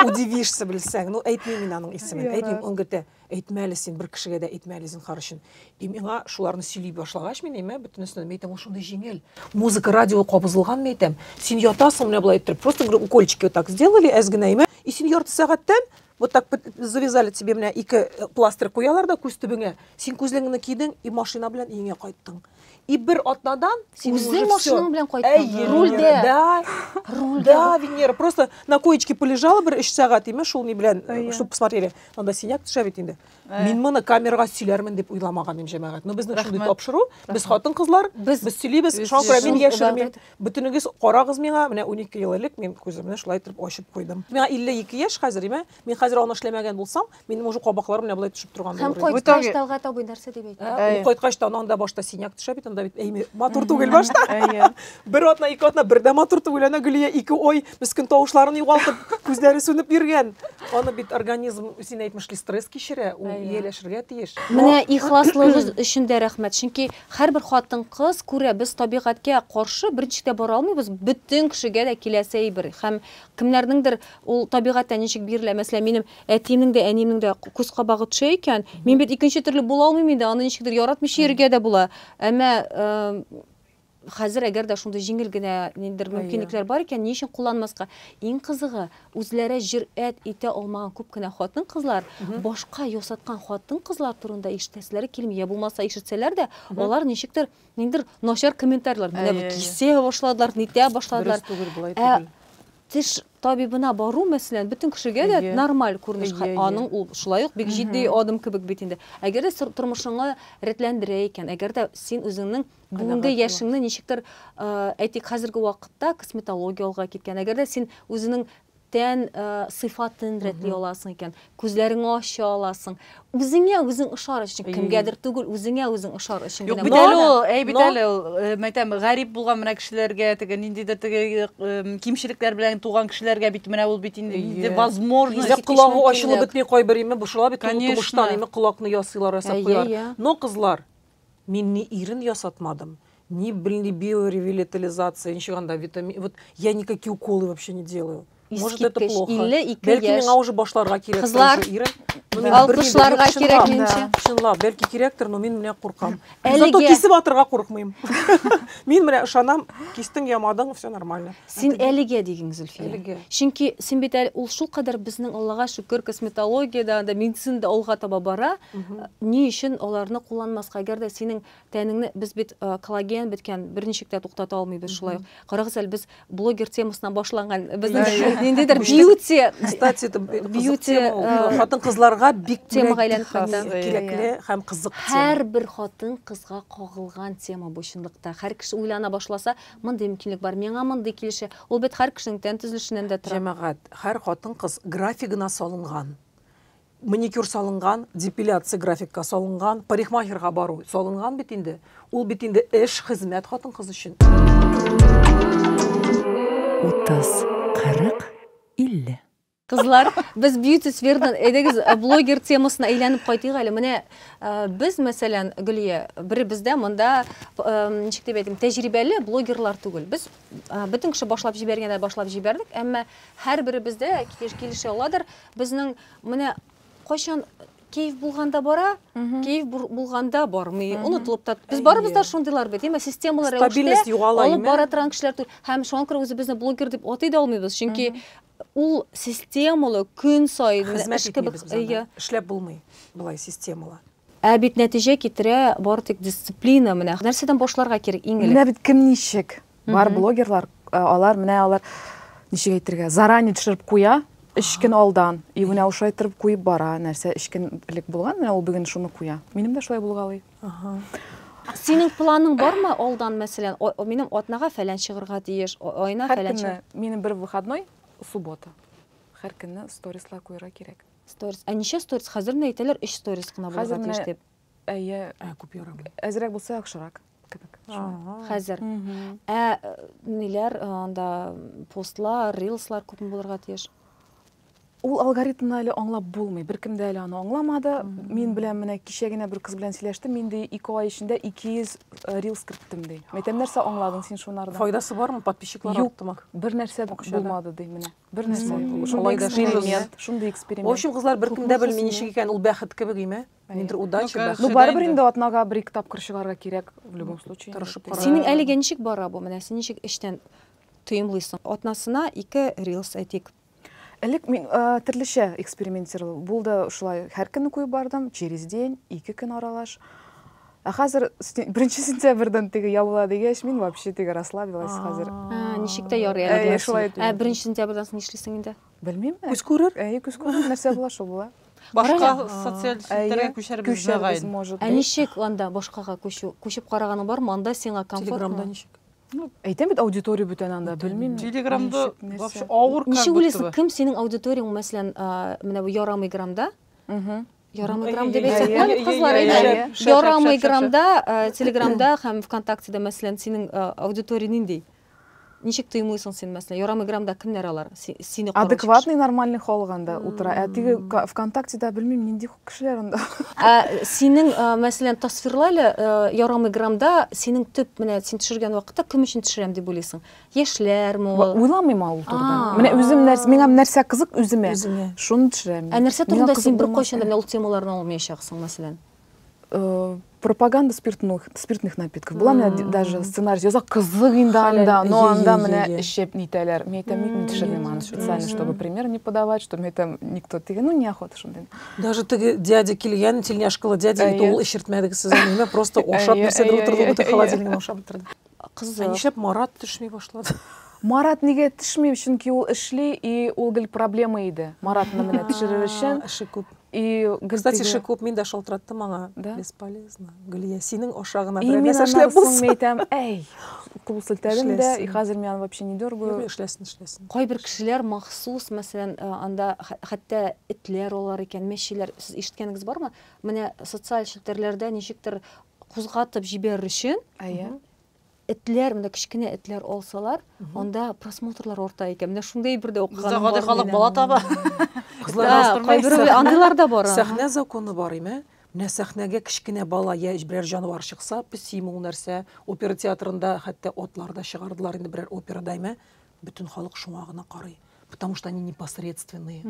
Удивишься, белсәң. Ну, әйтмим мин аның исемен. Әйтмим, он гыта, әйтмәле син бер кешегә дә әйтмәле син харышын. И миңа шуларны сөйли башлагач мин әйтәм, бөтенесен әйтәм, ул шундый җиңел. Музыка, радио кабызылган әйтәм. Син ятасың менә булай итеп, просто укольчики вот так сделали, әзгенә әймә, и син ярты сәгатьтән вот так завязали тебе менә 2 пластырь куялар да күз төбеңә. Син күзлегеңне кидең и машина белән өеңә кайттың. И бер атнадан син уже машинаң белән кайттың. Рульдә. Да. Да, Венера просто на коечке полежала бер 3 сәгать име шул ни белән, чтобы посмотрели. Анда синяк төшә бит инде. Мин моны камерага сөйләрмен дип уйламаган идем җәмәгать. Но безнең шундый тапшыру, без хатын кызлар, без сөйлибез, шуңа мин яшермим. Бөтенегез карагыз миңа, менә 12 ел элек мин күземне шулай итеп ачып куйдым. Миңа 52 яшь хәзер име. Мин хәзер аны эшләмәгән булсам, минем уже кабакларым менә булай төшеп торган булыр. Һәм кайткач Талгат абый нәрсә дип әйтте. Кайткач та анда башта синяк төшә бит, анда бит әйме матур түгел башта. Бер атна, 2 атна, бердә матур түгел, ана Гөлия 2 ай мескен тавышларын югалтып, күзләре сүнеп йөргән. Аны бит организм син әйтмешли стресс кичерә, ул ияләшергә тиеш. Менә ихласлыгыз өчен дә рәхмәт. Чөнки һәрбер хатын кыз күрә, без табигатькә каршы беренчедә бара алмыйбыз, бөтен кешегә дә киләсе әйбер. Һәм кемнәрнеңдер ул табигатьтә ничек бирелә, мәсәлән, минем әтиемнең дә, әниемнең дә күз кабагы төшә икән, мин бит икенче төрле була алмыйм инде, аны ничектер яратмыйча йөргә дә була. Әмма хәзер әгәр дә шундый җиңел генә ниндер мөмкинлекләр бар икән, ни өчен кулланмаска? Иң кызыгы, үзләре җөрьәт итә алмаган күп кенә хатын кызлар, башка ясаткан хатын кызлар турында ишетәселәре килми, я булмаса ишетсәләр дә, алар ничектер ниндер начар комментарийлар, менә кисә башладылар, нитә башладылар. Теш табибына бару мәсәлән, бөтен кешегә дә нормаль күренеш, аның ул шулай ук бик җитди адым кебек бит инде. Әгәр дә тормышыңны рәтләндерә икән, әгәр дә син үзеңнең бүгенге яшеңне ничектер әйтик хәзерге вакытта косметологиягә киткән, әгәр дә син үзеңнең тән сыйфатын рәтли аласың икән, күзләреңне ача аласың, үзеңә үзең ишар өчен, кемгәдер түгел, үзеңә үзең ишар өчен генә. Бит әле ул, бит әле ул, мәйтәм, гарип булган менә кешеләргә, теге ниндидер теге кимчелекләр белән туган кешеләргә бит менә ул бит инде возможность колагы ачылып бетми кайбер име бушыла бит тумыштан име колакны ясыйлар, ясап куялар. Но кызлар, мин ни ирен ясатмадым, ни биоревитализация, ничего анда витамин. Вот я никакие уколы вообще не делаю. Может, это плохо. Бәлки миңа уже башларга кирәк. Кызлар, алкышларга кирәк минчә. Чынлап, бәлки кирәктер, но мин менә куркам. Зато кисеп атырга куркмыйм. Мин менә ышанам, кистең ямадың, все нормально. Син әлегә дигән Зөлфия. Чөнки син бит ул шул кадәр безнең Аллага шөкер косметологиядә, медицинада алга таба бара. Ни өчен аларны кулланмаска? Әгәр дә синең тәнеңне без бит коллаген биткән берничек тә туктата алмыйбыз шулай. Карагыз әле, без блогер темасынан башланган безнең ниндидер бьюти, кстати, это бьюти хатын кызларга бик темага әйләнеп калды. Кирәкле һәм кызык тема. Һәрбер хатын кызга кагылган тема бу чынлыкта. Һәр кеше уйлана башласа, мондый мөмкинлек бар, миңа мондый килешә. Ул бит һәр кешенең тән төзелешеннән дә тора. Җәмәгать, һәр хатын кыз графигына салынган. Маникюр салынган, депиляция графикка салынган, парикмахерга бару салынган бит инде. Ул бит инде эш, хезмәт хатын кыз өчен. 30-40-50. Кызлар, без бьюти сферадан әйдәгез блогер темасына әйләнеп кайтыйк әле. Менә без, мәсәлән, Гөлия, бер бездә монда ничек дип әйтим, тәҗрибәле блогерлар түгел. Без бөтен кеше башлап җибәргәндә башлап җибәрдек, әмма һәрбере бездә килешә аладыр. Безнең менә кайчан кейф булганда бара, кейф булганда бармый, онытылып та. Без барыбыз да шундыйлар бит, эме системалар Стабильность югала, алып бара торган кешеләр түгел. Һәм шуңа күрә үзебезне блогер дип атый да алмыйбыз, чөнки ул системалы күн сайын эш кебек эшләп булмый, булай системалы. Ә бит нәтиҗә китерә бары тик дисциплина менә. Нәрсәдән башларга кирәк иң элек? Менә бит кем ничек? Бар блогерлар, алар ничек әйтергә, заранее төшереп куя, 3 көн алдан, и менә ошо әйтеп куеп бара, нәрсә 3 көн элек булган, менә ул бүген шуны куя. Минем дә шулай булгалый. Синең планың бармы алдан, мәсәлән, минем атнага фәлән чыгырга тиеш, айына фәлән чыгыр. Минем бер выходной суббота. Һәр көнне сторислар куярга кирәк. Сторис. Ә ничә сторис? Хәзер менә әйтәләр 3 сторис кына булырга тиеш дип. Әйе, Күп ярамый. әзрәк булса яхшырак кебек. Хәзер. Ә ниләр анда постлар, рилслар күпме булырга тиеш? Ул алгоритмны әле аңлап булмый. Беркем дә әле аны аңламады. Мин белән менә кичә генә бер кыз белән сөйләштем. Мин дә 2 ай эчендә 200 рилс кертем ди. Мәйтәм, нәрсә аңладың син шунардан? Файдасы бармы? Подписчиклар артымы? Бер нәрсә булмады ди менә. Бер нәрсә. Шулай да Шундый В эксперимент. общем, кызлар беркем дә белми ничек икән, ул бәхет кебек име? Ниндер удача бәхет. Ну барыбер инде атнага 1-2 тапкыр чыгарга кирәк в любом случае. Тырышып кара. Синең әлегә ничек бара бу? Менә син ничек эштән тыйымлыйсың? Атнасына 2 рилс әйтик. Элек мин төрлечә экспериментировал. Булды шулай һәр көнне куеп бардым, через день, 2 көн аралаш. Ә хәзер 1 сентябрьдән теге ябыла дигәч, мин вообще теге расслабилась хәзер. Ничек тә ярый Әйе, әле. шулай. 1 сентябрьдән соң нишлисең инде? Белмим. Күз күрер? Әйе, күз күрер. Нәрсә була, шул була. Башка социаль сетьләргә күчәрбез Күчәрбез, может. Ә ничек анда башкага күчеп караганың бармы? Анда сиңа Телеграмда комфортмы? ничек? Әйтәм бит, аудитория бүтән анда, белмим. Телеграмда Ничек, вообще нәрсә. авыр Ничек уйлыйсың, кем синең аудиторияң, мәсәлән, менә бу ярамый грамда? Ярамый грам дип әйтсәк, кызлар әйтә. Ярамый грамда, Телеграмда һәм ВКонтактеда, мәсәлән, синең аудитория нинди? Ничек тыймыйсың син, мәсәлән, ярамый грамда кемнәр алар? Сине караучы. Адекватный, нормальный халганда утыра. Ә теге ВКонтактеда белмим нинди кешеләр анда. Синең, мәсәлән, тасвирлайлы ярамый грамда синең төп менә син төшергән вакытта кем өчен төшерәм дип уйлыйсың? Яшьләрме ул? Уйламыйм ул турыда. Менә үзем миңа нәрсә кызык үземә. Шуны төшерәм. Ә нәрсә турында син бер кайчан да менә ул темаларны алмаячаксың, мәсәлән? Пропаганда спиртных напитков. Була менә даже сценарий яза кызык инде анда, но анда менә эчеп нитәләр. Мен әйтәм, ник төшермим аны специально, чтобы пример не подавать, чтобы әйтәм, никто теге, ну неохота шундай. Даже теге дядя килгән, тельняшкалы дядя, ул эшертмәдек сезонны, просто ошап бирсәдер утырды, бу холодильникны ошап бетерде. Кызык. Нишләп Марат төшми башлады? Марат нигә төшми, чөнки ул эшли, и ул гел проблема иде. Маратны менә төшерер өчен. Эше күп. И Кстати, эше күп, мин дә шалтыраттым аңа. Бесполезно. Гөлия, синең ашагына и берәр мен нәрсә эшләп булсын. әйтәм, әй, кул селтәдем дә, и хәзер мен вообще не дергаю. Эшләсен. Кайбер кешеләр махсус, мәсәлән, анда хәтта этләр алар икән, мәчеләр, сез ишеткәнегез бармы? Менә социаль челтәрләрдә ничектер кузгатып җибәрер өчен, этләр, менә кичкенә этләр алсалар, анда просмотрлар арта икән. Менә шундый бер дә укыганым бар. Гади халык бала таба. Кайбер андыйлар да бар. Сәхнә законы бар име? Менә сәхнәгә кичкенә бала я берәр җанвар чыкса, песим ул нәрсә, опера театрында хәтта атлар да чыгардылар инде берәр операда име? Бөтен халык шуңа гына карый. Потому что они непосредственные.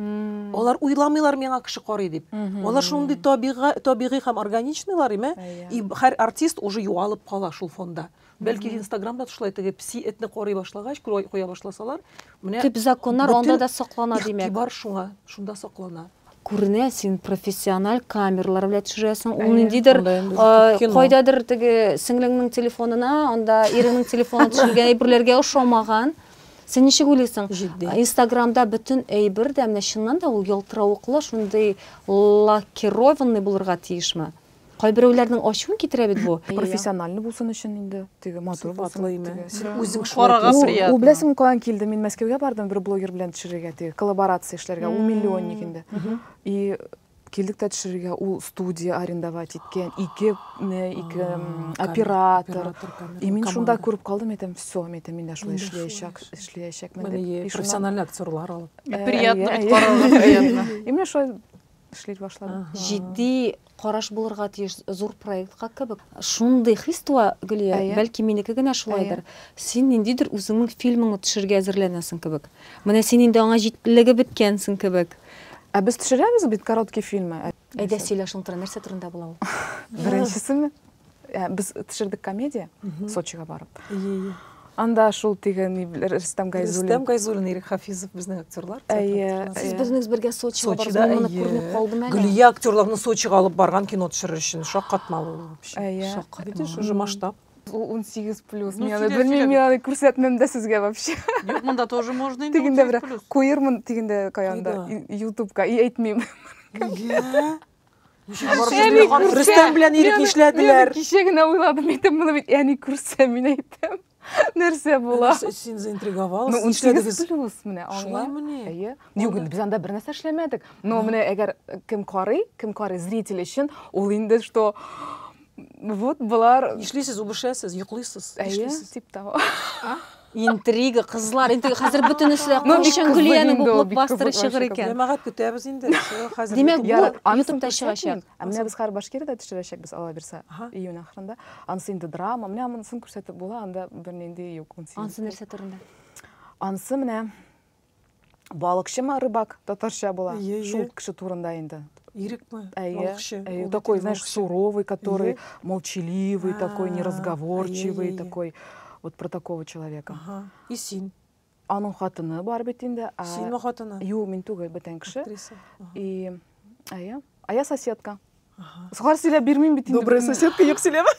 Алар уйламыйлар миңа кеше карый дип. Алар шундый табигый һәм органичныйлар име? И һәр артист уже юалып кала шул фонда. Бәлки Инстаграмда шулай теге пси этне карый башлагач, куя башласалар, менә Төп законнар анда да саклана димәк. Игътибар шунда саклана. Күренә, син профессиональ камералар белән төшерәсең. Ул ниндидер кайдадыр теге сеңлеңнең телефонына, анда иренең телефонына төшергән әйберләргә ошамаган. Сен ничек уйлыйсың? Инстаграмда бөтен әйбер дә менә чыннан да ул ялтыравыклы, шундый лакированный булырга тиешме? Кайберәүләрнең ачуын китерә бит бу. Профессиональный булсын өчен инде, теге матур булсын. Үзең Карага приятно. Ул беләсең каян килде? Мин Мәскәүгә бардым, бер блогер белән төшерергә, теге коллаборация эшләргә, ул миллионник инде. И килдек тә төшерергә, ул студия арендовать иткән, ике оператор. И мин шунда күреп калдым, әйтәм, всё, әйтәм, мин дә шулай эшләячәкмен дип. Профессиональ актерлар алып. Приятно, карарга приятно. И мен шулай эшләр башладым. Җитди караш булырга тиеш зур проектка кебек. Шундый хис туа, Гөлия, бәлки минеке генә шулайдыр. Син ниндидер үзеңнең фильмыңны төшергә әзерләнәсең кебек. Менә син инде аңа җитлеге беткәнсең кебек. Ә без төшерәбез бит короткий фильмы. Әйдә сөйләшең турында, нәрсә турында була ул? Беренчесеме? Без төшердек комедия Сочига барып. Анда шул тиген Рөстәм Гайзуллин. Рөстәм Гайзуллин, Ирек Хафизов безнең актерлар. Сез безнең бергә Сочига барып, моны күренеп калдым әле. Гөлия актерларны Сочига алып барган кино төшерер өчен шаккатмалы вообще. Видишь, уже масштаб. 18+. Мен белмим, мен күрсәтмәм дә сезгә вообще. Юк, монда тоже можно инде. Тигендә бер куермын, тигендә каянда YouTube'га әйтмим. Рөстәм белән Ирек нишләделәр? Кичә генә уйладым, әйтәм, моны бит әни күрсә, мин әйтәм. Нәрсә була? Син заинтриговалась. 18+ менә Шулай менә. Әйе. Юк, без анда бер нәрсә эшләмәдек. Но менә әгәр кем карый зритель өчен, ул инде что вот булар Нишлисез, убышасыз, йоклыйсыз. әйе, тип того. Интрига, кызлар, интрига. Хәзер бөтенесе дә кайчан Гөлиянең бу блокбастеры чыгыр икән. Җәмәгать көтәбез инде. Хәзер. Димәк, бу YouTube'да чыгачак. Менә без хәр Башкирияда төшерәчәкбез, Алла бирсә, июнь ахырында. Анысы инде драма, менә монысын күрсәтеп була, анда бер нинди юк. Ансы нәрсә турында? Анысы менә балыкчымы, рыбак, татарча була. Шул кеше турында инде. Ирекме? Әйе, такой, знаешь, суровый, который молчаливый, такой неразговорчивый, такой вот про такого человека. И син. Аның хатыны бар бит инде. Синме хатыны? Юк, мин түгел, бөтен кеше. Актриса. И я соседка. Сухар сөйләп бирмим бит инде. Добрая соседка, юк сөйләме?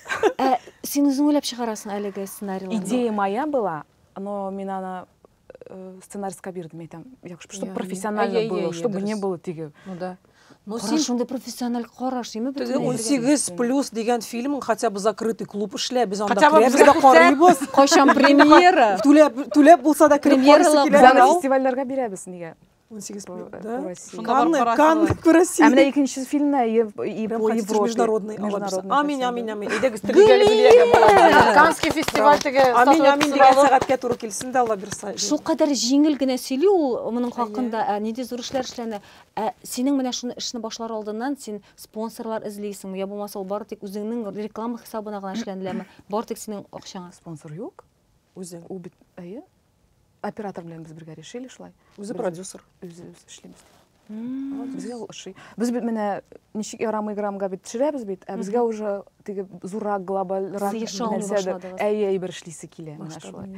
Син үзең уйлап чыгарасың әлеге сценарийларны? Идея моя была, но мин аны сценарийска бирдим, әйтәм, чтобы профессионально было, чтобы не было тиге. Ну да. Но син шунда профессиональ караш, эме бит? 18+ дигән фильм, хотя бы закрытый клуб эшлә, без анда Хотя бы кирәбез дә карыйбыз. Кайчан премьера? Түләп булса да кире Премьералар Без аны фестивальләргә бирәбез, нигә? 18+, да? Канн по России. Менә икенче фильмна и по Европе. Международный. Амин. Идегез Каннский фестиваль теге Амин дигән сәгатькә туры килсен дә, Алла бирсә. Шул кадәр җиңел генә сөйли ул моның хакында, нидә зур эшләр эшләнә. Синең менә шуны эшне башлар алдыннан син спонсорлар эзлисеңме, я булмаса ул бары тик үзеңнең реклама хисабына гына эшләнеләме? Бары тик синең акчаңа. Спонсор юк. Үзең. Ул бит, әйе. Оператор белән без бергә решили шулай. Үзе продюсер. Үзе эшлибез. Безгә ул эшли. Без бит менә ничек играмга бит төшерәбез бит, безгә уже теге зуррак глобалрак нәрсәдер. Әйе, бер эшлисе килә менә шулай.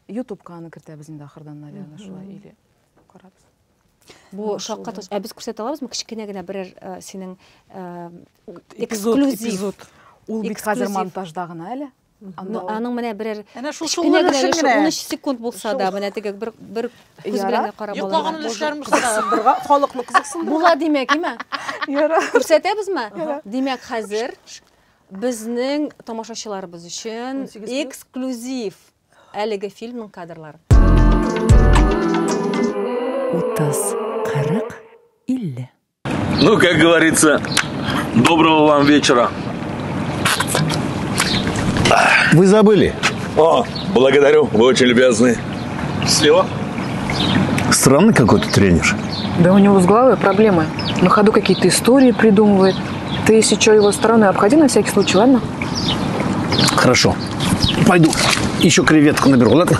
YouTube-ка аны кертәбез инде ахырдан әле шулай или карабыз. Бу шаккат, без күрсәтә алабызмы кичкенә генә берәр синең Эксклюзив. Ул бит хәзер монтажда гына әле. Аның менә берәр Әнә шул 13 секунд булса да, менә теге бер күз белән карап алырга. Йоклаган өлешләрен күрсәтә. Халыкны кызыксын. Була димәк, име? Яра. Күрсәтәбезме? Димәк, хәзер безнең тамашачыларыбыз өчен эксклюзив әлеге фильмның кадрлары. 30, 40, 50. Ну, как говорится, доброго вам вечера. Вы забыли? О, благодарю, вы очень любезны. Счастливо. Странный какой-то тренер. Да у него с головой проблемы. На ходу какие-то истории придумывает. Ты, если что, его стороной обходи на всякий случай, ладно? Хорошо. Пойду еще креветку наберу, ладно?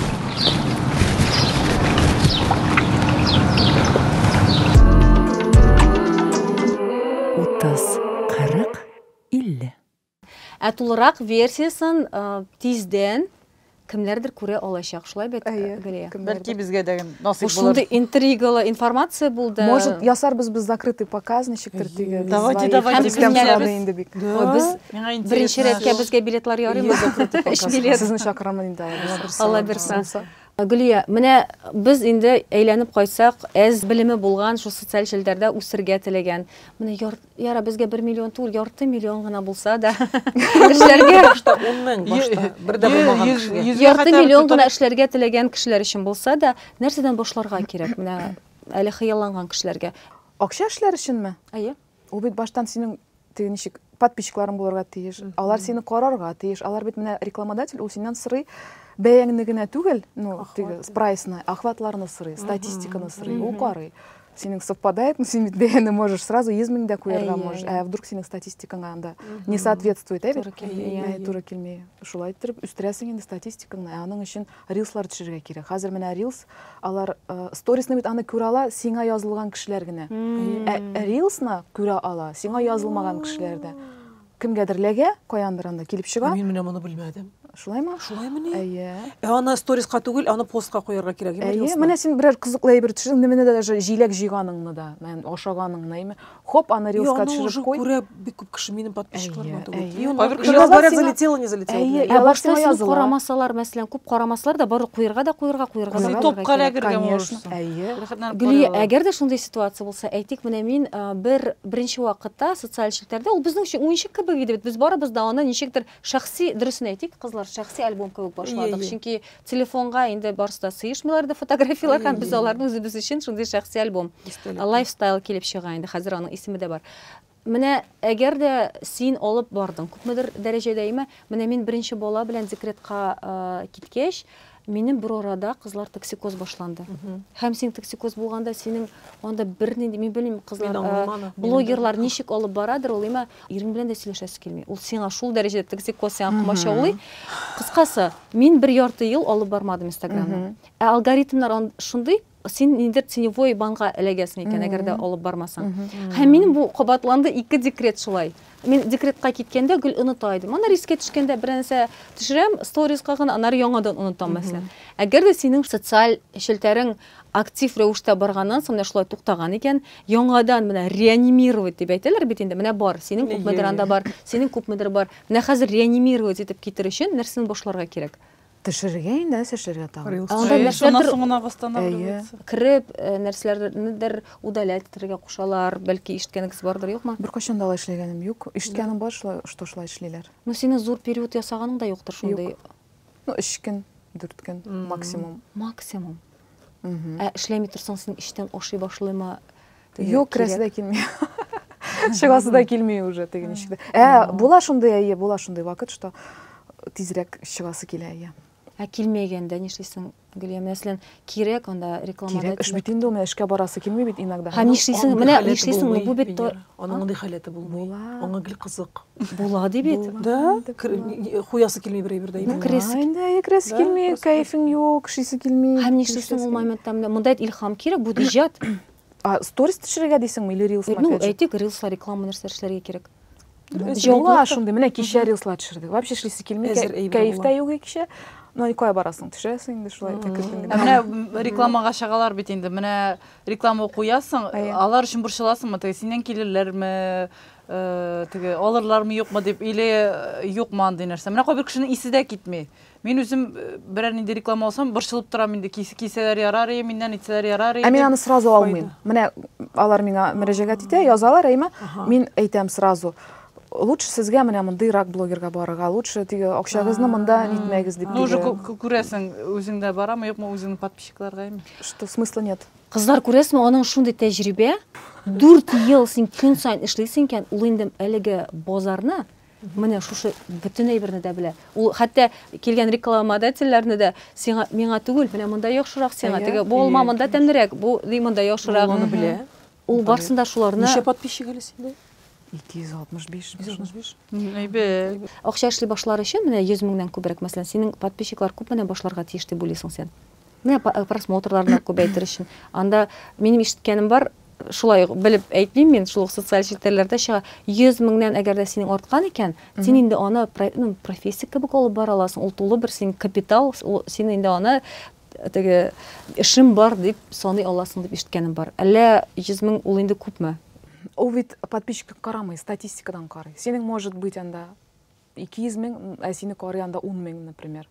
Тулырак версиясын тиздән кемнәрдер күрә алачак, шулай бит, Гөлия? Бәлки безгә дә насыйп булыр. Шундый интригалы информация булды. Может, ясарбыз без закрытый показ, ничектер тиге. Давайте, Без беренче рәткә безгә билетлар ярыймы? Сезне чакырамын инде. Алла бирсә. Гөлия, менә без инде әйләнеп кайсак, әз белеме булган шу социаль җилдәрдә үсергә теләгән. Менә яра безгә 1 миллион түгел, ярты миллион гына булса да эшләргә башта 10 мең башта бер дә булмаган кешегә. Ярты миллион гына эшләргә теләгән кешеләр өчен булса да, нәрсәдән башларга кирәк? Менә әле хыялланган кешеләргә. Акча эшләр өченме? Әйе. Ул бит баштан синең теге ничек подписчикларың булырга тиеш. Алар сине карарга тиеш. Алар бит менә рекламодатель, ул синнән сорый. Бәяңне генә түгел, ну, теге прайсны, охватларны сорый, статистиканы сорый, ул карый. сенің совпадает, сен дегенде можешь сразу 100 миңдә куярга можешь. Вдруг сенің статистикаңа анда не соответствует, тура келмей. Шулай иттереп үстерәсең инде статистикаңны. Аның өчен рилслар төшерергә кирәк. Хәзер менә рилс, алар сторисны бит аны күрә ала, сиңа язылган кешеләр генә. Рилсны күрә ала, сиңа язылмаган кешеләр дә. Кемгәдер ләгә, каяндыр анда килеп чыга. Мин менә моны белмәдем. Шулаймы? Шулаймы ни? Әйе. Аны сторисқа түгел, аны постқа қоярга кирәк. Әйе, менә син берәр кызыклы әйбер төшердең, менә даже җиләк җыйганыңны да, мен ашаганыңны, хоп, аны рилска төшереп куй. Күрә бик күп кеше минем подписчикларым түгел. Говорят, залетело, не залетело. Әйе, башта син карамасалар, мәсәлән, күп карамаслар да бары куярга да куярга. Топка эләгергә можешь. Әйе. Гүлия, әгәр дә шундый ситуация булса, әйтик, менә мин беренче вакытта социаль челтәрдә, ул безнең өчен уенчык кебек иде бит. Без барыбыз да аны ничектер шәхси, дөресен әйтик, кызлар, шәхси альбом кебек башладык. Чөнки телефонга инде барсы да сыйышмыйлар да фотографиялар, һәм без аларны үзебез өчен шундый шәхси альбом, лайфстайл килеп чыга инде. Хәзер аның исеме дә бар. Менә әгәр дә син алып бардың, күпмедер дәрәҗәдә менә мин беренче бала белән декретка киткәч, минем бер арада кызлар токсикоз башланды. Һәм син токсикоз булганда синең анда бернинди, мин белмим, кызлар блогерлар ничек алып барадыр, ул ирен белән дә сөйләшәсе килми. Ул сиңа шул дәрәҗәдә токсикоз сиңа комачаулый. Кыскасы, мин бер ярты ел алып бармадым Инстаграмны. Алгоритмнар шундый, син ниндер теневой банга эләгәсең икән, әгәр дә алып бармасаң. Һәм минем бу кабатланды 2 декрет шулай. Мин декретка киткәндә гел оныта идем. Аны рискә төшкәндә бернәрсә төшерәм, сториска гына, аннары яңадан онытам мәсәлән. Әгәр дә синең социаль челтәрең актив рәвештә барганнан соң шулай туктаган икән, яңадан менә реанимировать дип әйтәләр бит инде. Менә бар, синең күпмедер анда бар, синең күпмедер бар. Менә хәзер реанимировать итеп китер өчен нәрсәне башларга кирәк? Төшерергә инде, төшерергә тагын. Анда нәрсәләр соңына восстанавливается. Кирип, нәрсәләрнедер удалять итәргә кушалар, бәлки ишеткәнегез бардыр, юкмы? Бер качан да эшләгәнем юк. Ишеткәнем бар, что шулай эшлиләр. Ну синең зур период ясаганың да юктыр шундый. Ну 3 көн, 4 көн максимум. Максимум. Эшләми торсаң син иштән ашый башлыймы? Юк, крәсдә килми. Чыгасы да килми уже теге ничек. Була шундый, була шундый вакыт, что тизрәк чыгасы килә. Килмәгәндә нишлисең? Гөлия, мәсәлән, кирәк анда рекламада. Кирәк, эш бит инде ул эшкә барасы килми бит иногда. Һәм нишлисең? Менә нишлисең? Бу бит аның мондый халәте булмый. Аңа гел кызык. Була ди бит. Да, хуясы килми бер дә. Инде крәс килми, кайфың юк, шисе килми. Һәм нишлисең ул моментта? Монда илһам кирәк, бу иҗат. Сторис төшерергә дисеңме, или рилс Ну, әйтик, рилслар реклама нәрсә эшләргә кирәк. Җавап шундый, менә кичә рилслар төшердек. Вообще шлисе килми, кайфта юк кичә. Ну, никая барасың, төшәсең инде шулай тәкәттән. Менә рекламага чыгалар бит инде. Менә реклама куясың, алар өчен борчыласыңмы? Теге синнән килерләрме? Теге алырлармы юкмы дип, или юкмы андый нәрсә. Менә кайбер кешенең исе дә китми. Мин үзем берәр нинди реклама алсам, борчылып торам инде. Кисәләр ярар, миннән итсәләр ярар. Мин аны сразу алмыйм. Менә алар миңа мөрәҗәгать итә, язалар, мин әйтәм сразу. Лучше сезгә менә мондый рак блогерга барырга, лучше теге акчагызны монда нитмәгез дип. Ну уже күрәсең, үзеңдә барамы, юкмы үзеңнең подписчикларга име? Что смысла нет? Кызлар, күрәсезме, аның шундый тәҗрибә, 4 ел син көн сайын эшлисең икән, ул инде әлеге базарны менә шушы бөтен әйберне дә белә. Ул хәтта килгән рекламодательләрне дә сиңа миңа түгел, менә монда яхшырак сиңа, теге бу алма монда тәмлерәк, бу монда яхшырак. Аны белә. Ул барсында шуларны. Ничә подписчик әле синдә? 265. Әйбәт. Акча эшли башлар өчен менә 100 меңнән күбрәк, мәсәлән, синең подписчиклар күп менә башларга тиеш дип уйлыйсың сен. Менә просмотрларны күбәйтер өчен. Анда минем ишеткәнем бар, шулай белеп әйтмим мин, шул социаль челтәрләрдә чыга 100 меңнән әгәр дә синең арткан икән, син инде аны профессия кебек алып бара аласың. Ул тулы бер син капитал, син инде аны теге эшем бар дип саный аласың дип ишеткәнем бар. Әллә 100 мең ул инде күпме? Ул бит подписчик карамый, статистикадан карый. Синең может быть анда 200 мең, а синең карый анда 10 мең, например.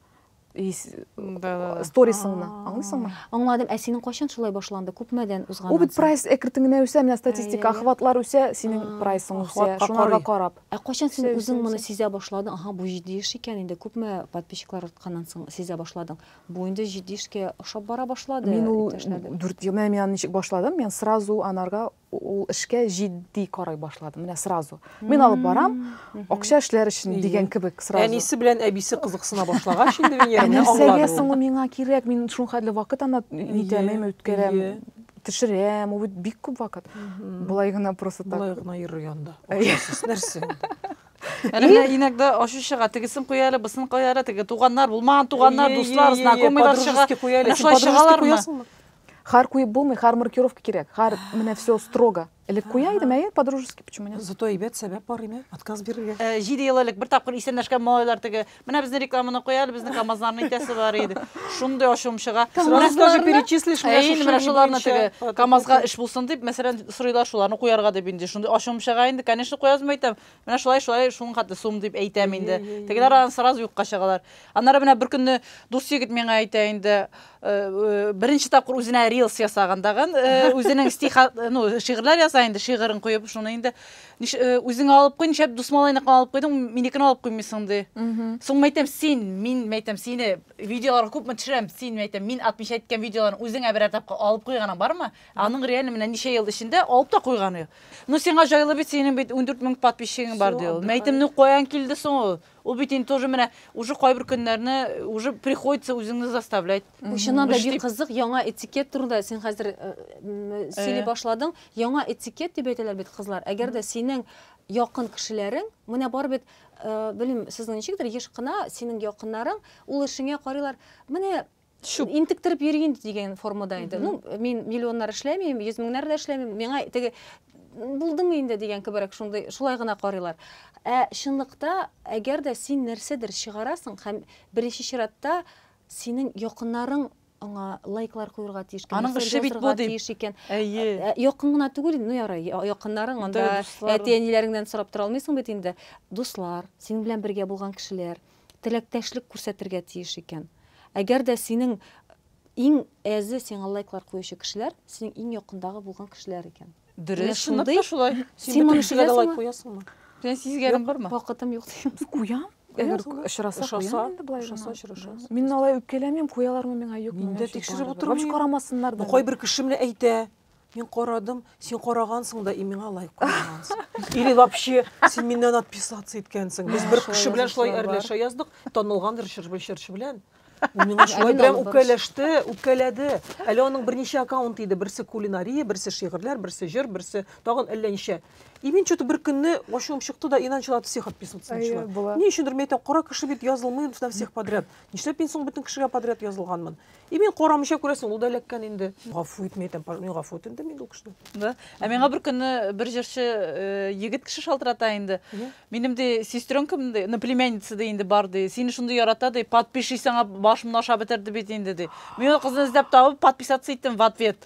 Сторисыңны, аңлыйсыңмы? Аңладым, ә синең кайчан шулай башланды? Күпмәдән узган? Ул бит прайс экритеңнән үсә, менә статистика охватлар үсә, синең прайсың үсә, шунарга карап. Ә кайчан син үзең моны сизә башладың? Аха, бу 7 яшь икән инде, күпме подписчиклар артканнан соң сизә башладың. Бу инде 7 яшькә ошап бара башлады. Мин ул 4 ел мен ничек башладым? Мен сразу анарга ул эшкә җитди карай башладым. Менә сразу. Мин алып барам, акча эшләр өчен дигән кебек сразу. Әнисе белән әбисе кызыксына башлагач инде мин Нәрсәгә соң миңа кирәк? Мин шул хәтле вакыт аны нитәмәм, үткәрәм. тишерем, у бик көп вакыт. Булай гына просто так. Булай гына йөргәндә. Акчасыз нәрсә. Иногда ошушыга тигисин куялы, бысын куялы, тиги туганнар, булмаган туганнар, дуслар, знакомыйлар чыга. Шулай чыгалармы? Хар куеп булмый, хар маркировка керек. Хар менә все строго. Элек куяйды, мәйе по-дружески, почему нет? Зато әйбәт сәбәп бар име, отказ бирергә. 7 ел элек бер тапкыр исәнләшкән малайлар теге, менә безнең рекламаны куялы, безнең КамАЗларның итәсе бар иде. Шундый ашымшыга. Сразу даже перечислишь менә шуларны теге КамАЗга эш булсын дип, мәсәлән, сорыйлар шуларны куярга дип инде. Шундый ашымшыга инде, конечно, куязмы әйтәм. Менә шулай шуның хәтле сум дип әйтәм инде. Тегеләр сразу юкка чыгалар. Аннары менә бер көнне дус егет миңа әйтә инде, беренче тапкыр үзенә рилс ясагандагын, үзенең шигырьләр ясый инде, шигырын куеп, шуны инде үзең алып куй, нишләп дус малайны алып куйдың, минекен алып куймыйсың ди. Соң мәйтәм мин мәйтәм сине видеолар күпме төшерәм, син мәйтәм мин 60 әйткән видеоларны үзеңә берәр тапкыр алып куйганың бармы? Аның реально менә ничә ел эчендә алып та куйганы. Ну сиңа җайлы бит, синең бит 14 мең подписчигың бар ди. Мәйтәм, ну каян килде соң ул? Ул бит инде тоже менә уже кайбер көннәрне уже приходится үзеңне заставлять. Шуннан да бик кызык, яңа этикет турында син хәзер сөйли башладың. Яңа этикет дип әйтәләр бит кызлар. Әгәр дә синең якын кешеләрең, менә бар бит, белим, сезнең ничектер еш кына синең якыннарың, ул эшеңә карыйлар. Менә интектереп йөргән дигән формада инде. Ну, мин миллионнар эшләмим, 100 меңнәр дә эшләмим. Миңа теге булдымы инде дигән кеберәк шулай гына карыйлар. Чынлыкта, әгәр дә син нәрсәдер чыгарасың һәм беренче чиратта синең якыннарың аңа лайклар куярга тиеш икән. Аның эше бит бу дип. Якын гына түгел, ну ярый, якыннарың анда әти-әниләреңнән сорап тора алмыйсың бит инде. Дуслар, синең белән бергә булган кешеләр, теләктәшлек күрсәтергә тиеш икән. Әгәр дә синең иң әзе сиңа лайклар куючы кешеләр, синең иң якындагы булган кешеләр икән. Дөрес, шундый шулай. Син моны кешегә лайк куясыңмы? Син сизгәнең бармы? Вакытым юк дим. Куям. Әгәр очраса куям инде булай. Мин алай үпкәләмим, куялармы миңа юк. Миндә тикшереп утырмый. Вообще карамасыннар да. Кайбер кеше менә әйтә, мин карадым, син карагансың да, миңа лайк куйгансың. Или вообще син миннән отписаться иткәнсең. Без бер кеше белән шулай әрләшә яздык, танылгандыр чырчы белән. Миңа шулай прям үпкәләде. Әле аның берничә аккаунт иде, берсе кулинария, берсе шигырьләр, берсе җыр, берсе тагын әллә ничә. И мин что-то бер көнне ашуым чыкты да, и начала всех отписываться начала. Ни өчендер мен әйтәм, кара кеше бит язылмый на всех подряд. Нишләп мин соң бөтен кешегә подряд язылганмын? И мин карамыйча күрәсең, ул да эләккән инде. Гафу ит, әйтәм, мин гафу ит инде мин ул кешедән. Да. Миңа бер көнне бер җырчы егет кеше шалтырата инде. Минем дә сестренкам дә, племянница дә инде бар ди. Сине шундый ярата ди, подпишись-аңа башымны аша бетерде бит инде ди. Мин кызны эзләп табып подписаться иттем в ответ.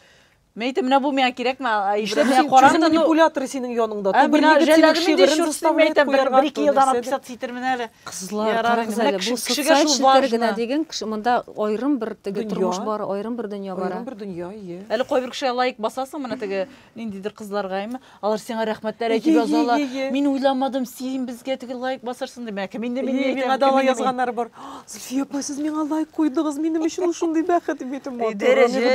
Мәйтем, менә бу миңа кирәкме? Иштәп мин карандым, манипулятор синең яныңда. Ту бер егет шигырын составлять куярга. Бер 2 елдан отписаться итермен әле. Кызлар, карагыз, бу социаль челләр генә дигән кеше, монда аерым бер теге тормыш бар, аерым бер дөнья бар. Аерым бер дөнья, ие. Әле кайбер кешегә лайк басасың, менә теге ниндидер кызларга, алар сиңа рәхмәтләр әйтеп язалар. Мин уйламадым, син безгә теге лайк басарсың дип. Кем инде миңа да язганнар бар. Зульфия апа, сез миңа лайк куйдыгыз, минем өчен шундый бәхет итем.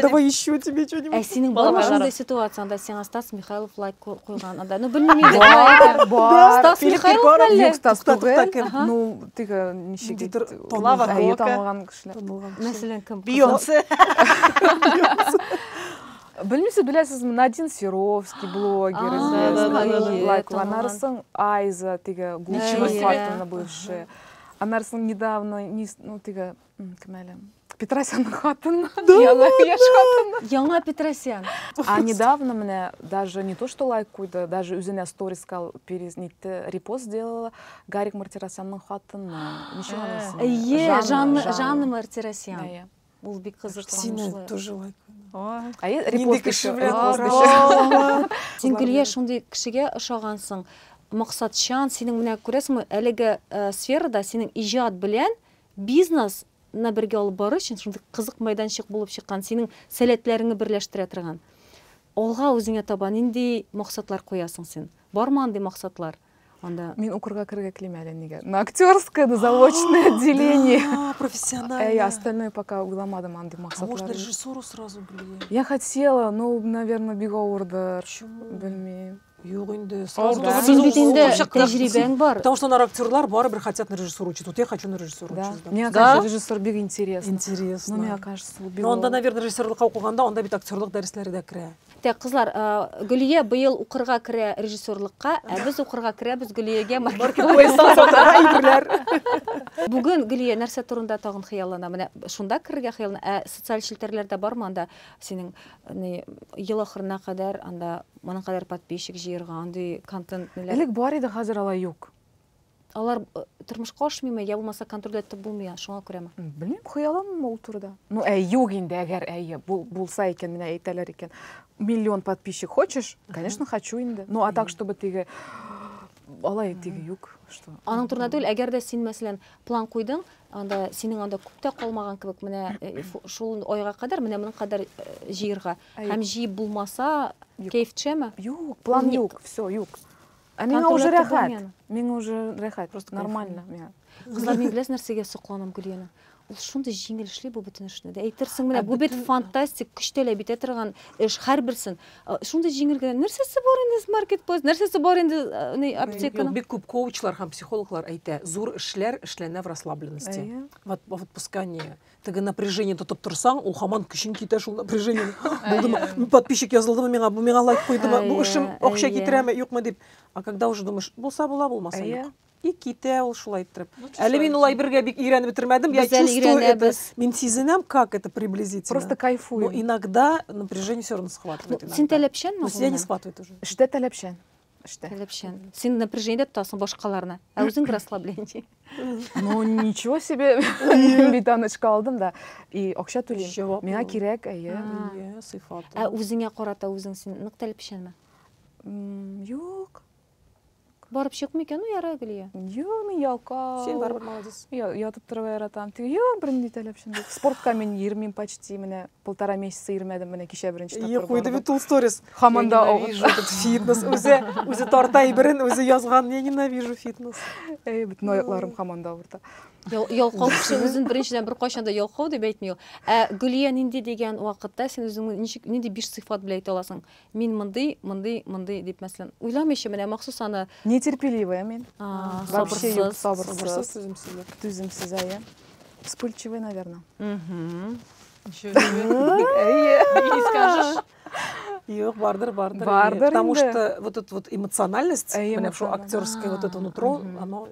Давай еще тебе что-нибудь. Бармы шундай ситуацияда сиңа Стас Михайлов лайк куйган анда? Ну белмим инде. Стас Михайлов әле? Стас түгел. Ну, теге ничек Лава танылган кешеләр. Мәсәлән, кем? Бейонсе. Белмисез, беләсезме, Надин Серовский блогер. Лайкланарсың, Айза, теге Гулчина бывшая. Анарсың недавно, ну теге, кем әле? Петросянның хатыны. Яңа Петросян. А недавно мне даже не то, что лайк куйды, даже үзенә сторис репост сделала Гарик Мартиросянның хатыны. Ничего. Жанна Мартиросян. Ул бик кызык. Сине тоже лайк. Репост кеше. Син Гөлия шундый кешегә ошагансың. Максатчан, синең менә күрәсеңме, әлеге сферада синең иҗат белән бизнес на бергә алып бару өчен шундый кызык майданчык булып чыккан, синең сәләтләреңне берләштерә торган. Алга үзеңә таба нинди максатлар куясың син? Бармы андый максатлар? Анда мин укырга киргә киләм әле нигә. На актерское, на заочное отделение. Профессионально. Остальное пока уйламадым андый максатлар. Может, режиссуру сразу, блин. Я хотела, но, наверное, бик авырдыр. Белмим. Юк инде. Син бит инде тәҗрибәң бар. Потому что нар актерлар барыбер хотят на режиссур учить. Вот я хочу на режиссур Да. учиться. Мне кажется, режиссер бик интересно. Интересно. Ну, мне кажется, бик. Но онда, наверное, режиссерлыкка укыганда, онда бит актерлык дәресләре дә керә. Тә кызлар, Гөлия быел укырга керә режиссерлыкка, ә без укырга керәбез Гөлиягә Бүген Гөлия нәрсә турында тагын хыяллана? Менә шунда керергә хыяллана. Ә социаль челтәрләрдә бармы анда синең ел ахырына кадәр анда моның кадәр подписчик җыярга, андый контент неләр? Элек бар иде, хәзер алай юк. Алар тормышка ашмыймы, я булмаса контроль итеп булмый, шуңа күрәме? Белмим, хыялым ул турыда. Ну, юк инде, әгәр булса икән, менә әйтәләр икән. Миллион подписчик хочешь? Конечно, хочу инде. Ну, а так, чтобы теге алай теге юк, что. Аның турында түгел, әгәр дә син мәсәлән план куйдың, анда синең анда күптә калмаган кебек, менә шул айга кадәр, менә моның кадәр җыярга. Һәм җыеп булмаса, кайфчеме? Юк, план юк, все, юк. А миңа уже рәхәт. Миңа уже рәхәт, просто нормально миңа. Кызлар, мин беләс нәрсәгә сокланам Гөлияны. Ул шундый җиңел эшли бу бөтен эшне. Әйтерсең, менә бу бит фантастик, көчтәләп бит торган эш һәрберсен. Шундый җиңел генә. Нәрсәсе бар инде маркетплейс, нәрсәсе бар инде аптеканың. Бик күп коучлар һәм психологлар әйтә, зур эшләр эшләнә в расслабленности. Вот в отпускании. Теге напряжение тотып торсаң, ул һаман көчең китә шул напряжение. Булдымы? Подписчик язылдымы миңа, бу миңа лайк куйдымы? Бу эшем акча китерәме, юкмы дип. А когда уже думаешь, булса була, булмаса юк. И китә ул шулай итеп. Әле мин улай бергә бик өйрәнеп бетермәдем. Я чувствую это. Мин сизенәм, как это приблизительно. Просто кайфую. Но иногда напряжение все равно схватывает. Син таләпчәнме? Себя не схватывает уже. Эштә таләпчән. Таләпчән. Син напряжение тотасың башкаларына. Ә үзең расслабление. Ну, ничего себе. Бит анычка алдым да. И акча түлим. Миңа кирәк, әйе. Сыйфат. Ә үзеңә карата үзең син нык таләпчәнме? Юк. Барып чыкмый икән, яра Гөлия. Юк, мин ялка. Сен барыбер молодец. Ятып торып яратам. Юк, бернинди таләпчән юк. Спортка мин йөрмим почти, менә 1,5 месяца йөрмәдем, менә кичә беренче тапкыр. Куйды бит ул сторис. Хаманда фитнес. Үзе тарта иберен, үзе язган. Я ненавижу фитнес. Бит ноякларым хаманда авырта. Ялкау кеше үзен беренчедән бер кайчанда ялкау дип әйтми ул. Ә Гөлия нинди дигән вакытта син үзең нинди 5 сыйфат белән әйтә аласың? Мин мондый дип мәсәлән. Уйламыйча менә махсус аны нетерпеливая мин. Вообще юк, сабырсыз, түземсез, әйе. Вспыльчивый, наверное. Не скажешь. Юк, бардыр. Потому что вот эта вот эмоциональность, менә шул актерское вот это нутро, оно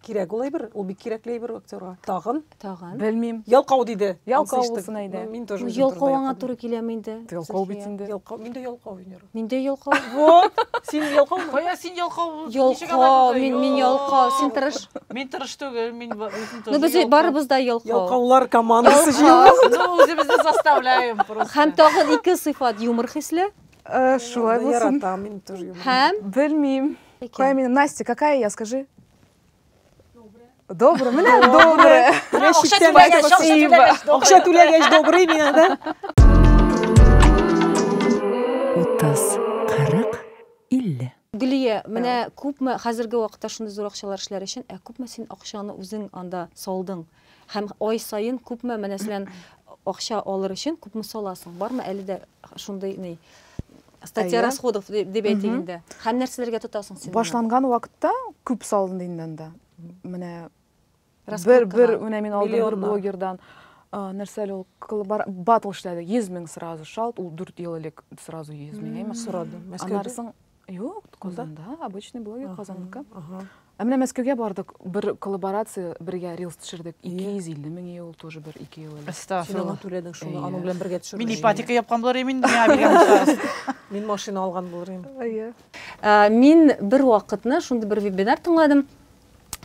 кирәк ул әйбер, ул бик кирәкле әйбер актерга. Тагын. Белмим. Ялкау диде. Ялкау булсын әйдә. Мин тоже. Ялкауга туры киләме инде? Ялкау бит инде. Мин дә ялкау уйнарым. Мин дә ялкау. Вот. Син ялкаумы? Кая син ялкау? Ялкау, мин ялкау, син тырыш. Мин тырыш түгел, мин үзем Ну без барыбыз да ялкау. Ялкаулар командасы җыелды. Ну үзебезне заставляем просто. Һәм тагын 2 сыйфат юмор хисле. Шулай булсын. Яратам, мин тоже юмор. Һәм Белмим. Кая мин? Настя, какая я, скажи? Добрый, менә добрый. Акча түләгәч добрый мин да. 30, 40, 50. Гөлия, менә күпме хәзерге вакытта шундый зур акчалар эшләр өчен, күпме син акчаны үзең анда салдың? Һәм ай сайын күпме мәсәлән акча алыр өчен күпме саласың? Бармы әле дә шундый ни статья расходов дип әйтгәндә? Һәм нәрсәләргә тотасың син? Башланган вакытта күп салдым инде анда. Менә бер менә мин алдым бер блогердан нәрсәле ул батл эшләде, 100 мең сразу шалт, ул 4 ел элек сразу 100 мең әйме сорады. Аннарсын юк, Казанда, обычный блогер Казанныкы. Ә менә Мәскәүгә бардык, бер коллаборация, бергә рилс төшердек, 250 мең ел, тоже бер 2 ел элек. Син түләдең шуны, аның белән бергә төшердең. Мин ипотека япкан булыр мин миңа биргән. Мин машина алган булырым. Мин бер вакытны шундый бер вебинар тыңладым.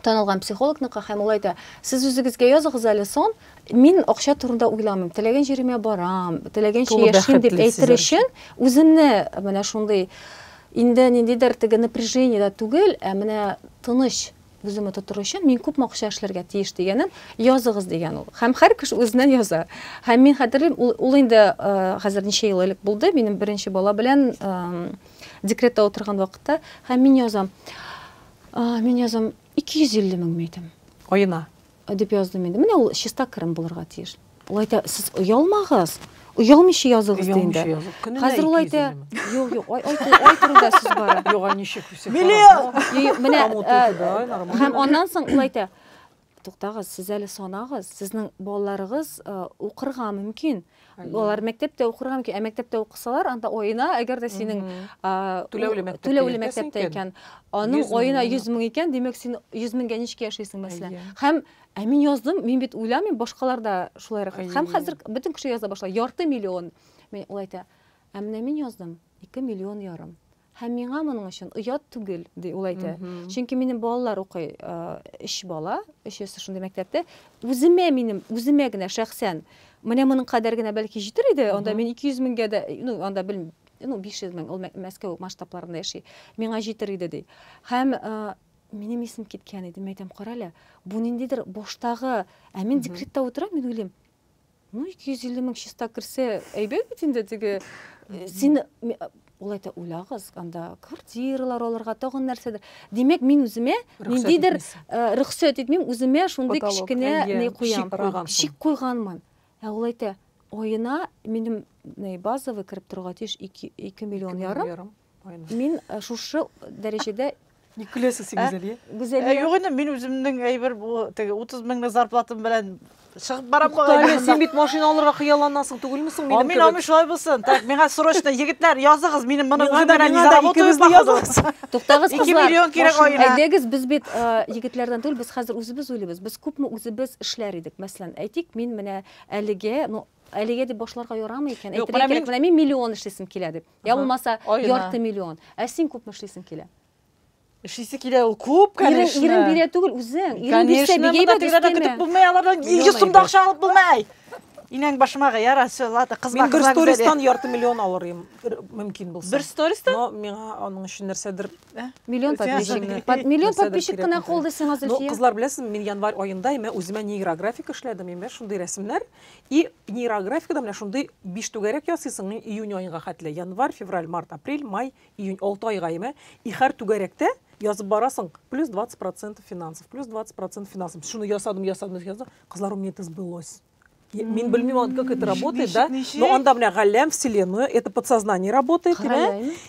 Танылган психологныкы һәм ул әйтә, сез үзегезгә языгыз әле сон, мин акча турында уйламыйм, теләгән җиремә барам, теләгәнчә яшим дип әйтер өчен, үземне менә шундый инде ниндидер теге напряжение да түгел, менә тыныч үземне тотыр өчен мин күп акча эшләргә тиеш дигәнен языгыз дигән ул. Һәм һәр кеше үзеннән яза. Һәм мин хәтерлим, ул инде хәзер ничә ел элек булды, минем беренче бала белән декретта утырган вакытта, һәм мин язам 250 мең мәйтем. Айына. Дип яздым инде. Менә ул чиста кырым булырга тиеш. Ул әйтә, сез оялмагыз. Уялмыйча языгыз инде. Хәзер ул әйтә, юк, ай турында сүз бара. Юк, ничек үсә. Миллион. Менә һәм аннан соң ул әйтә, туктагыз, сез әле санагыз, сезнең балаларыгыз укырга мөмкин. Алар мәктәптә укырга мөмкин, мәктәптә укысалар, анда оена, әгәр дә синең түләүле мәктәптә икән, аның оена 100 мең икән, димәк син 100 меңгә ничек яшисең мәсәлән. Һәм мин яздым, мин бит уйламыйм, башкалар да шулайрак. Һәм хәзер бөтен кеше яза башлый, ярты миллион. Мен ул әйтә, менә мин яздым 2 миллион ярым. Һәм миңа моның өчен оят түгел, ди ул әйтә. Чөнки минем балалар укый, 3 бала, 3 яшь шундый мәктәптә. Үземә генә шәхсән менә моның кадәр генә бәлки җитер иде. Анда мин 200 меңгә дә, анда белмим, 500 мең, ул Мәскәү масштабларында яши. Миңа җитер иде ди. Һәм минем исем киткән иде, мәйтәм, карале. Бу ниндидер баштагы, мин декретта утырам, мин уйлыйм. 250 мең чиста кирсә, әйбәт бит инде теге. Син ул әйтә, уйлагыз, анда квартиралар алырга, тагын нәрсәдер. Димәк, мин үземә ниндидер рөхсәт итмим, үземә шундый кичкенә ни куям, шик куйганмын. Ул әйтә, оена минем базовый кирип торга тиеш 2 миллион ярым. Мин шушы дәрәҗәдә Николасы сигезеле. Юк инде, мин үземнең әйбер 30 меңне зарплатым белән чыгып барам кой. Син бит машина алырга хыялланасың түгелме соң минем? Мин алмый шулай булсын. Так, миңа срочно егетләр языгыз, минем моны үземнән заработать языгыз. Туктагыз, 2 миллион кирәк оена. Әйдәгез, без бит егетләрдән түгел, без хәзер үзебез уйлыйбыз. Без күпме үзебез эшләр идек. Мәсәлән, әйтик, мин менә әлегә, әлегә дип башларга ярамый икән. Әйтергә кирәк, менә мин миллион эшлисем килә дип. Я булмаса ярты миллион. Син күпме эшлисең килә? Эшлисе килә ул күп, конечно. Ирен бирә түгел үзең. Ирен бирсә бигә көтеп булмай, алардан 200 сум акча алып булмай. Инәң башмага ярасы, лата кызга. Мин бер стористан ярты миллион алырым, мөмкин булса. Бер стористан? Но миңа аның өчен нәрсәдер миллион подписчик кына калды сиңа Зөлфия. Кызлар беләсез, мин январь аенда үземә нейрографика эшләдем, шундый рәсемнәр. И нейрографикада менә шундый 5 түгәрәк ясыйсың июнь аенга хәтле. Январь, февраль, март, апрель, май, июнь 6 айга и һәр түгәрәктә язып барасың, плюс 20% финансов, плюс 20% финансов. Шуны ясадым, кызлар, у меня это сбылось. Мин белмим, как это работает, да? Но анда менә галәм, вселенную, это подсознание работает,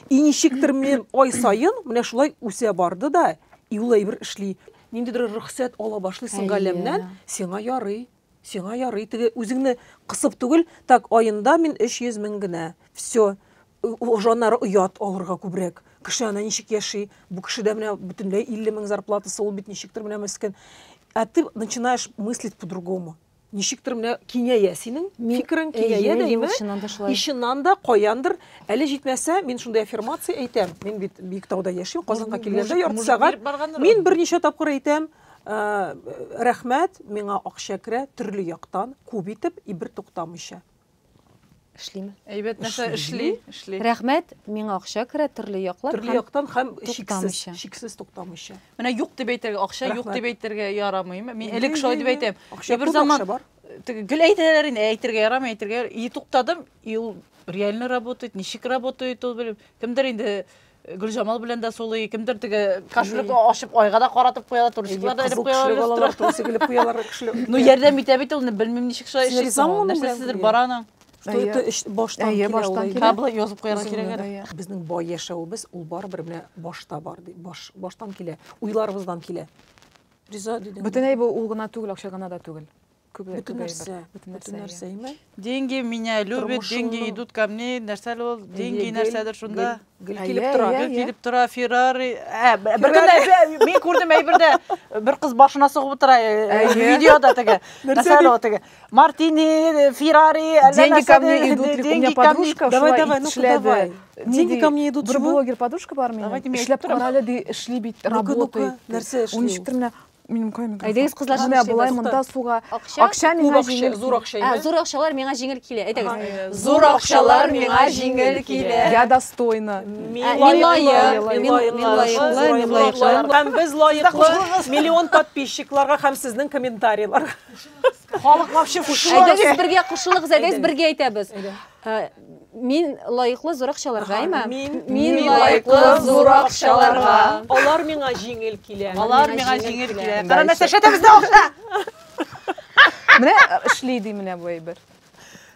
и ничектер мен ай сайын менә шулай үсә барды да, и ул әйбер эшли. Ниндидер рөхсәт ала башлыйсың галәмнән, сиңа ярый. Теге үзеңне кысып түгел, так аенда мин 300 мең генә. Всё. Жаннары уят алырга күбрәк. Кеше ана ничек яши, бу кешедә менә бөтенләй 50 мең зарплатасы, ул бит ничектер менә мескен. А ты начинаешь мыслить по-другому. Ничектер менә кинәя синең фикерең кинәя дәйме? Ишеннан да каяндыр, әле җитмәсә, мин шундый аффирмация әйтәм. Мин бит Биектауда яшим, Казанга килгәндә ярты сәгать. Мин берничә тапкыр әйтәм, рәхмәт, миңа акча керә төрле яктан, күп итеп, и бер туктамыйча. Эшлиме? Әйбәт нәрсә эшли. Рәхмәт, миңа акча керә төрле яклар. Төрле яктан һәм шиксез туктамыйча. Менә юк дип әйтергә, акча юк дип әйтергә ярамыймы? Мин элек шулай дип әйтәм. Бер заман гел әйтәләр инде, әйтергә ярамый, әйтергә. И туктадым, и ул реально работает, ничек работает, ул белем. Кемдер инде Гөлҗамал белән дә солый, кемдер теге кошелек ачып айга да каратып куялар, турчыклар да элеп куялар, турчыклар куялар кешеләр. Ну ярдәм итә бит ул, белмим ничек шулай эшли. Нәрсәсездер бараның. Баштан килә. Кабла язып куярга кирәк. Безнең бай яшәүбез ул барыбер менә башта бар ди. Баштан килә, уйларыбыздан килә. Риза дидем. Бөтенләй бу ул гына түгел, акча гына да түгел. Бөтен нәрсә, деньги меня любят, деньги идут ко мне, нәрсәле ул, деньги нәрсәдер шунда. Гел килеп тора, Феррари. Бер көнне мин күрдем әйбердә, бер кыз башына сугып утыра, видеода теге. Нәрсәле ул теге. Мартини, Феррари, деньги ко мне идут, у меня подружка, давай. Деньги ко мне идут. Бер блогер подружка бар минем. Эшләп карале ди, эшли бит, работает. Нәрсә эшли? Минем кайм. Әйдәгез кызлар, менә булай монда суга акча миңа җиңел, зур акча. Зур акчалар миңа җиңел килә. Әйдәгез. Зур акчалар миңа җиңел килә. Я достойна. Мин лаеклы. Һәм без лаеклы миллион подписчикларга һәм сезнең комментарийларга. Халык вообще фуш. Әйдәгез бергә кушылыгыз, әйдәгез бергә әйтәбез. Мин лаеклы зур акчаларга, Мин лаеклы зур акчаларга. Алар миңа җиңел килә. Алар миңа җиңел килә. Кара нәрсә шәтәбездә акча. Менә эшли ди менә бу әйбер.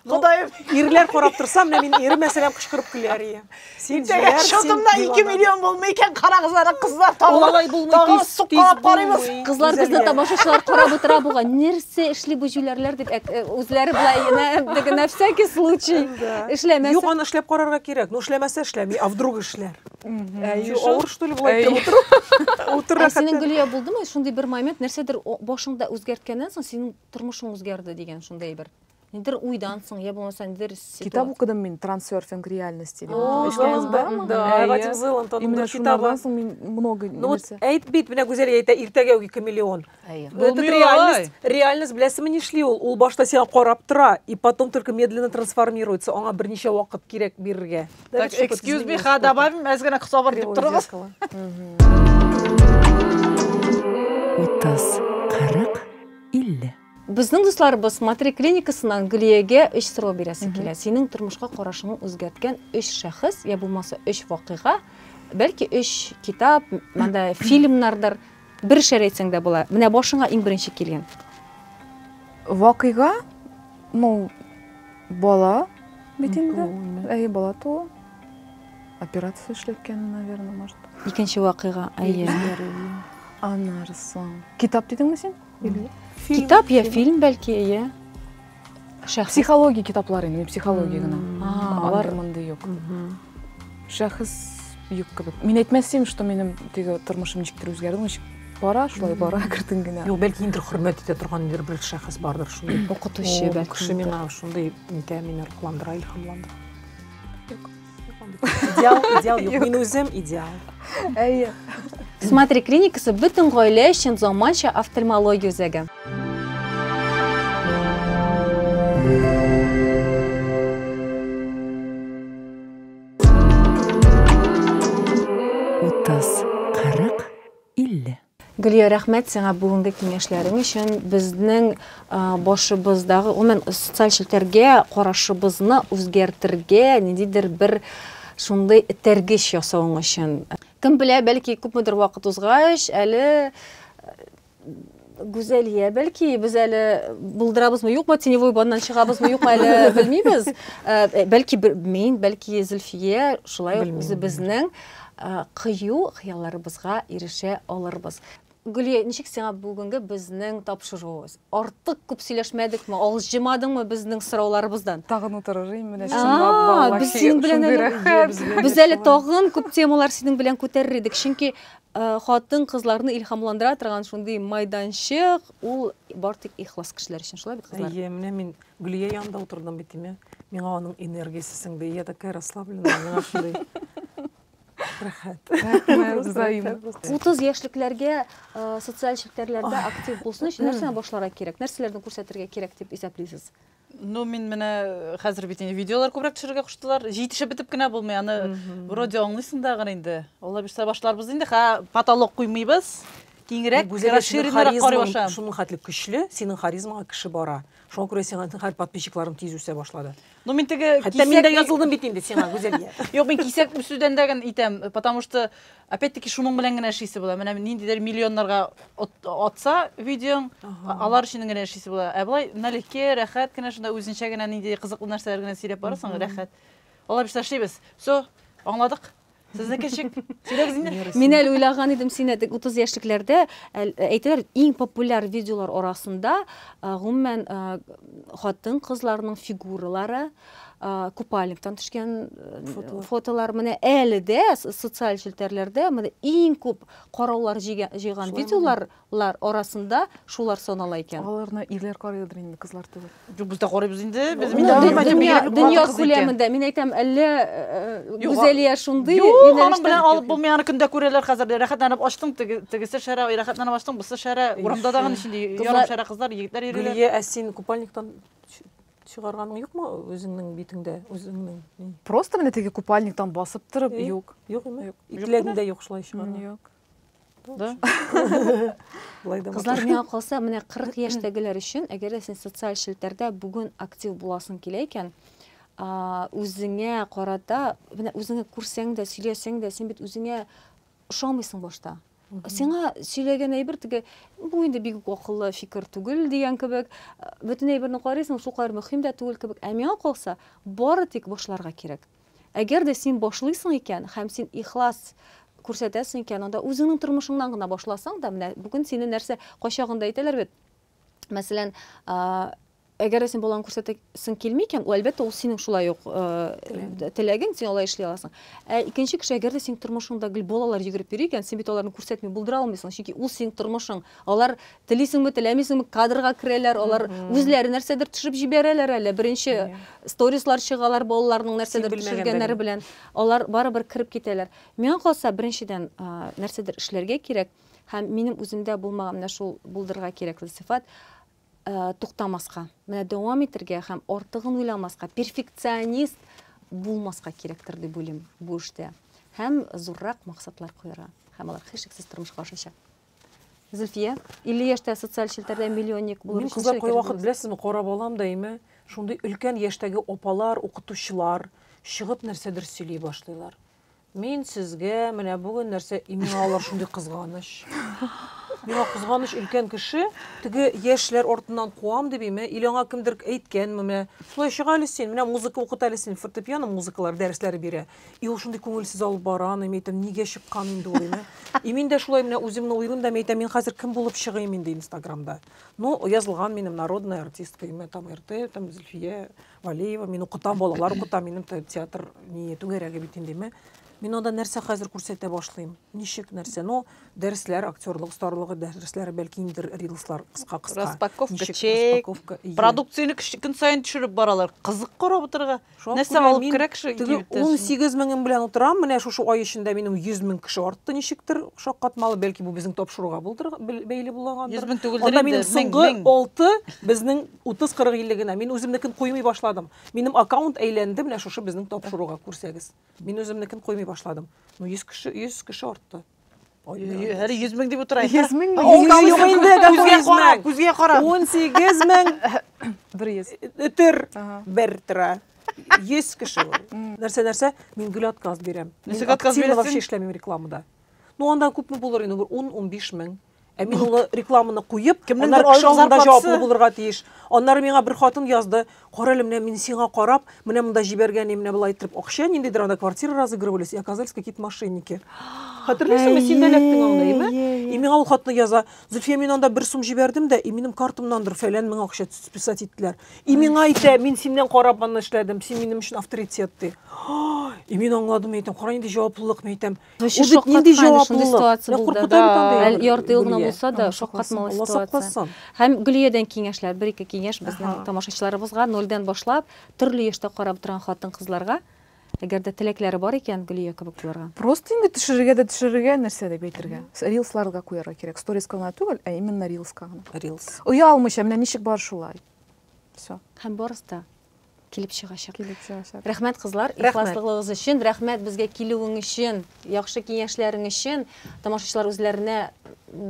Құдайым. Ирлер қарап тұрсам, мен ері мәселем қышқырып күлер ие. Сен жер, Шотымда 2 миллион болмай екен, қара қыздар Олай болмай сұққалап қараймыз. Қызлар бізді тамашашылар қарап отыра бұға нерсе ішлі бұжулерлер деп өзлері бұлай на всякий случай ішлемесі. Yok, аны ішлеп қарарға керек. Ну, ішлемесе ішлемей, а вдруг ішлер. Ауыр, что ли, бұлай деп отырып. Сенің Гүлия болды ма? Шундай бір момент, нәрседір башыңда өзгерткеннен соң сенің тұрмышың өзгерді деген шундай бір. Недер уйдансың, я болмаса недер ситуация. Китап оқыдым мен трансерфинг реальности. Да, Вадим Зелантонның китабы. Мен много нәрсе. Әйт бит, менә Гүзәл әйтә, иртәгә үги камелеон. Это реальность біләсеме не эшли ул? Ул башта сиңа карап тора, и потом только медленно трансформируется. Аңа берничә вакыт кирәк бирергә. Так, excuse me, ха добавим, әзгәнә кысабыр дип торыгыз. 30-40-50. Біздің достарыбыз Матри клиникасынан Гүлиеге 3 сұрау бересі келе. Сенің тұрмышқа қарашыңы өзгерткен 3 шәхіс, я болмаса 3 вақиға, бәлки 3 китап, мында фильмнардар, бір шәр етсең де бола. Менә башыңа ең бірінші келген. Вақиға, ну, бала бетінде, әйе бала то. Операция эшләткән, наверное, может. Икенче вақиға, әйе. Анарсың. Китап дедіңме сен? Китап я фильм бәлки, әйе. Психология китаплары, мен психология гына. Алар мындай юк. Шәхес юк кебек. Мен әйтмәсем, что минем теге тормышым ничектер үзгәрде, бара, шулай бара кертен генә. Юк, бәлки инде хөрмәт итә торган бер шәхес бардыр шундый. Укытучы бәлки. Кеше миңа шундый нитә, мине рухландыра, илһамландыра. Идеал юк, мин үзем идеал. Әйе. Смотри, клиникасы бүтін ғойле үшін заманча офтальмология үзәге. Гүлия, рәхмәт сеңа бүгінгі кеңешләрің үшін біздің башыбыздағы, омен социаль шелтерге қарашыбызны үзгәртергә ниндидер бір шундай тәргеш ясауың үшін. Кім біле, бәлки күпмедір вақыт узгач, әлі Гүзәлия, бәлки біз әлі бұлдырабызмы, юқма, теневой баннан шығабызмы, юқма, әлі білмейбіз. Бәлки мен, бәлки Зульфия, шулай біздің қию қияларыбызға ереше алырбыз. Гүлия, нешек сеңа бүгінгі біздің тапшыруыз? Артық көп сөйләшмәдік ме? Алғыз жымадың ма біздің сұрауларыбыздан? Тағын отырырым, мен біз әлі тағын көп темалар сенің білен көтерір едік. Шынки хатын қызларыны илхамландыра тұрған шындай майданшық, ол бар тек ихлас кішілер үшін. Шылай бет қызлар? Әйе, мен Гүлия янда отырдым бетіме. Мен оның энергиясысың да, я такая расслаблена, мен ашындай. Рахат. 30 яшьлекләргә социаль шелтерләрдә актив булсын өчен нәрсәне башларга кирәк? Нәрсәләрне күрсәтергә кирәк дип исәплисез? Ну, мен менә хәзер бит инде видеолар күбрәк төшерергә куштылар. Җитешеп бетеп кенә булмый, аны вроде аңлыйсың да гына инде. Алла бирсә башларбыз инде. Потолок куймыйбыз. Киңрәк, расширенрак карый башлам. Шуның хәтле көчле, синең харизмага кеше бара. Шуңа күрә сиңа һәр подписчикларың тиз үсә башлады. Ну, мен теге хәтта мен дә язылдым бит инде сиңа, Гүзәлия. Юк, мен кисәк үсүдән дәген итәм, потому что опять-таки шуның белән генә эшлисе була. Менә ниндидер миллионнарга атса видеоң, алар өчен генә эшлисе була. Ә булай налегке, рәхәт кенә шунда үзенчә генә нинди кызыклы нәрсәләр генә сөйләп барасың, рәхәт. Алар бишә эшлибез. Всё, аңладык. Сезне кечек сөйләгез инде. Мен әле уйлаган идем сине 30 яшьлекләрдә әйтәләр иң популяр видеолар арасында гомумән хатын кызларның фигуралары, купальниктан төшкән фотолар менә әле дә социаль шелтерләрдә менә иң күп караулар җыйган видеолар арасында шулар санала икән. Аларны ирләр карыйдыр инде, кызлар түгел. Юк, без дә карыйбыз инде. Без дөнья күләмендә мин әйтәм, әллә Гүзәлия шундый аның белән алып булмый, аны көндә күрәләр хәзер. Рәхәтләнеп ачтың, тегесе шәра, рәхәтләнеп ачтың, бусы шәра, урамда дагы ничек ярым шәра кызлар, егетләр йөриләр. Гүлия, ә син купальниктан чыгарганың юкмы үзеңнең битеңдә, үзеңнең? Просто менә теге купальниктан басып торып, юк. Юкмы? Итлегендә юк шулай чыгарган. Юк. Да. Кызлар миңа калса, менә 40 яшьтәгеләр өчен, әгәр син социаль шелтәрдә бүген актив буласың килә икән, үзеңә карата, менә үзеңә күрсәң дә, сөйләсәң дә, син бит үзеңә ошамыйсың башта. Сиңа сөйләгән әйбер теге бу инде бик акыллы фикер түгел дигән кебек, бөтен әйберне карыйсың, шул кадәр мөһим дә түгел кебек. Ә миңа калса, бары тик башларга кирәк. Әгәр дә син башлыйсың икән, һәм син ихлас күрсәтәсең икән, анда үзеңнең тормышыңнан гына башласаң да, менә бүген сине нәрсә кайчагында әйтәләр бит. Мәсәлән, әгәр син баланы күрсәтәсең килми икән, әлбәттә ул синең шулай ук теләгең, син алай эшли аласың. Икенче кеше әгәр дә синең тормышыңда гел балалар йөгереп йөри икән, син бит аларны күрсәтми булдыра алмыйсың, чөнки ул синең тормышың. Алар телисеңме, теләмисеңме, кадрга керәләр, алар үзләре нәрсәдер төшереп җибәрәләр әле. Беренче сторислар чыгалар балаларның нәрсәдер төшергәннәре белән. Алар барыбер кирип китәләр. Миңа калса, беренчедән нәрсәдер эшләргә кирәк, һәм минем үземдә булмаган менә шул булдырырга кирәкле сыйфат туктамаска, менә дәвам итәргә һәм артыгын уйламаска, перфекционист булмаска кирәктер дип уйлыйм бу эштә. Һәм зуррак максатлар куярга, һәм алар һичшиксез тормышка ашачак. Зөлфия, 50 яшьтә социаль челтәрдә миллионник булыр өчен кызлар кай вакыт беләсезме, карап алам да име, шундый өлкән яшьтәге апалар, укытучылар чыгып нәрсәдер сөйли башлыйлар. Мин сезгә менә бүген нәрсә имя алар шундый кызганыч. Миңа кызганыч өлкән кеше, теге яшьләр артыннан куам дип име, или аңа кемдер әйткәнме, менә шулай чыга әле син, менә музыка укыта әле син, фортепиано музыкалар дәресләре бирә. И ул шундый күңелсез алып барам, әйтәм, нигә чыккан инде ул име. И мин дә шулай менә үземне уйлыйм да, әйтәм, мин хәзер кем булып чыгыйм инде Инстаграмда. Ну, язылган минем народная артистка име, там РТ, там Зөлфия Валиева, мин укытам, балалар укытам, минем театр ни түгәрәге бит инде име. Мин анда нәрсә хәзер күрсәтә башлыйм. Ничек нәрсә? Ну, дәресләр, актерлык старлыгы дәресләре, бәлки инде рилслар кыска-кыска. Распаковка, чек, продукцияны көн сайын төшереп баралар. Кызык карап утырга. Нәрсә алып керәк шу? 18 мең белән утырам, менә шушы ай эчендә минем 100 мең кеше артты ничектер шаккатмалы, бәлки бу безнең тапшыруга булдыр, бәйле булгандыр. 100 мең түгелдер инде. Минем соңгы 6 безнең 30-40 иллегенә мин үземнекен куймый башладым. Минем аккаунт әйләнде, менә шушы безнең тапшыруга күрсәгез. Мин үземнекен куймый башладым. Ну 100 кеше артты. Һәр 100 мең дип утыра. 100 мең. Күзгә карап. 18 мең 100 бер тора. 100 кеше. Нәрсә, мин гел отказ бирәм. Мин отказ вообще эшләмим рекламада. Ну анда күпме булыр инде, 10-15 мең. Ә мин ул рекламаны куеп, аннар кеше алдында җаваплы булырга тиеш. Аннары миңа бер хатын язды, "Кара әле, менә мин сиңа карап, менә монда җибәргән, менә булай итеп акча ниндидер анда квартира разыгрывались, и оказались какие-то мошенники." Хәтерлисеңме, син дә эләктең анда, име? И миңа ул хатны яза, "Зөлфия, мин анда 1 сум җибәрдем дә, и минем картамнандыр фәлән мең акча списать иттеләр. И миңа әйтә, мин синнән карап аны эшләдем, син минем өчен авторитет ди." И мин аңладым, әйтәм, "Кара инде җаваплылык", әйтәм. Ул бит нинди ситуация булды да, ярты ел гына булса да шаккатмалы ситуация. Һәм Гөлиядән киңәшләр, 1-2 киңәш безнең тамашачыларыбызга 0-дан башлап, төрле яшьтә карап торган хатын-кызларга, әгәр дә теләкләре бар икән, Гөлия кебек булырга. Просто инде төшерергә нәрсә дип әйтергә. Рилсларга куярга кирәк. Сториска гына түгел, ә именно рилска гына. Рилс. Уялмыйча, менә ничек бар шулай. Всё. Һәм барысы да килеп чыгачак. Рәхмәт кызлар, ихласлыгыгыз өчен, рәхмәт безгә килүең өчен, яхшы киңәшләрең өчен. Тамашачылар үзләренә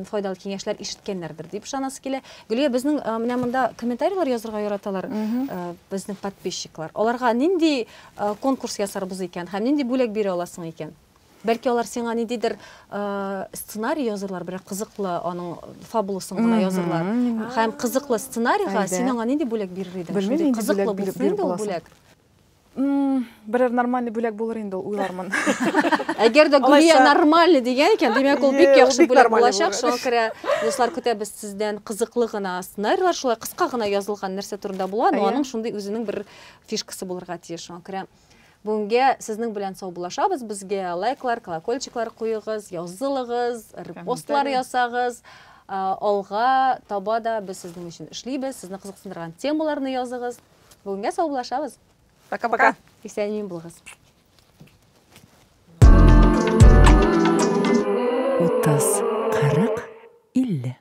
файдалы киңәшләр ишеткәннәрдер дип ышанасы килә. Гөлия, безнең менә монда комментарийлар язырга яраталар безнең подписчиклар. Аларга нинди конкурс ясарбыз икән һәм нинди бүләк бирә аласың икән? Бәлки алар сиңа ниндидер сценарий язырлар, бер кызыклы аның фабуласын гына язырлар. Һәм кызыклы сценарийга син аңа нинди бүләк бирер идең? Шундый кызыклы булсын ул бүләк. Берәр нормальный бүләк булыр инде ул уйлармын. Әгәр дә Гөлия нормальный дигән икән, димәк ул бик яхшы бүләк булачак. Шуңа күрә дуслар, көтәбез сездән кызыклы гына сценарийлар, шулай кыска гына язылган нәрсә турында була, но аның шундый үзенең бер фишкасы булырга тиеш. Шуңа күрә бүгенгә сезнең белән сау булашабыз. Безгә лайклар, колокольчиклар куегыз, язылыгыз, репостлар ясагыз. Алга таба да без сезнең өчен эшлибез. Сезне кызыксындырган темаларны языгыз. Бүгенгә сау булашабыз. Пока-пока. Исән булыгыз. 30, 40, 50.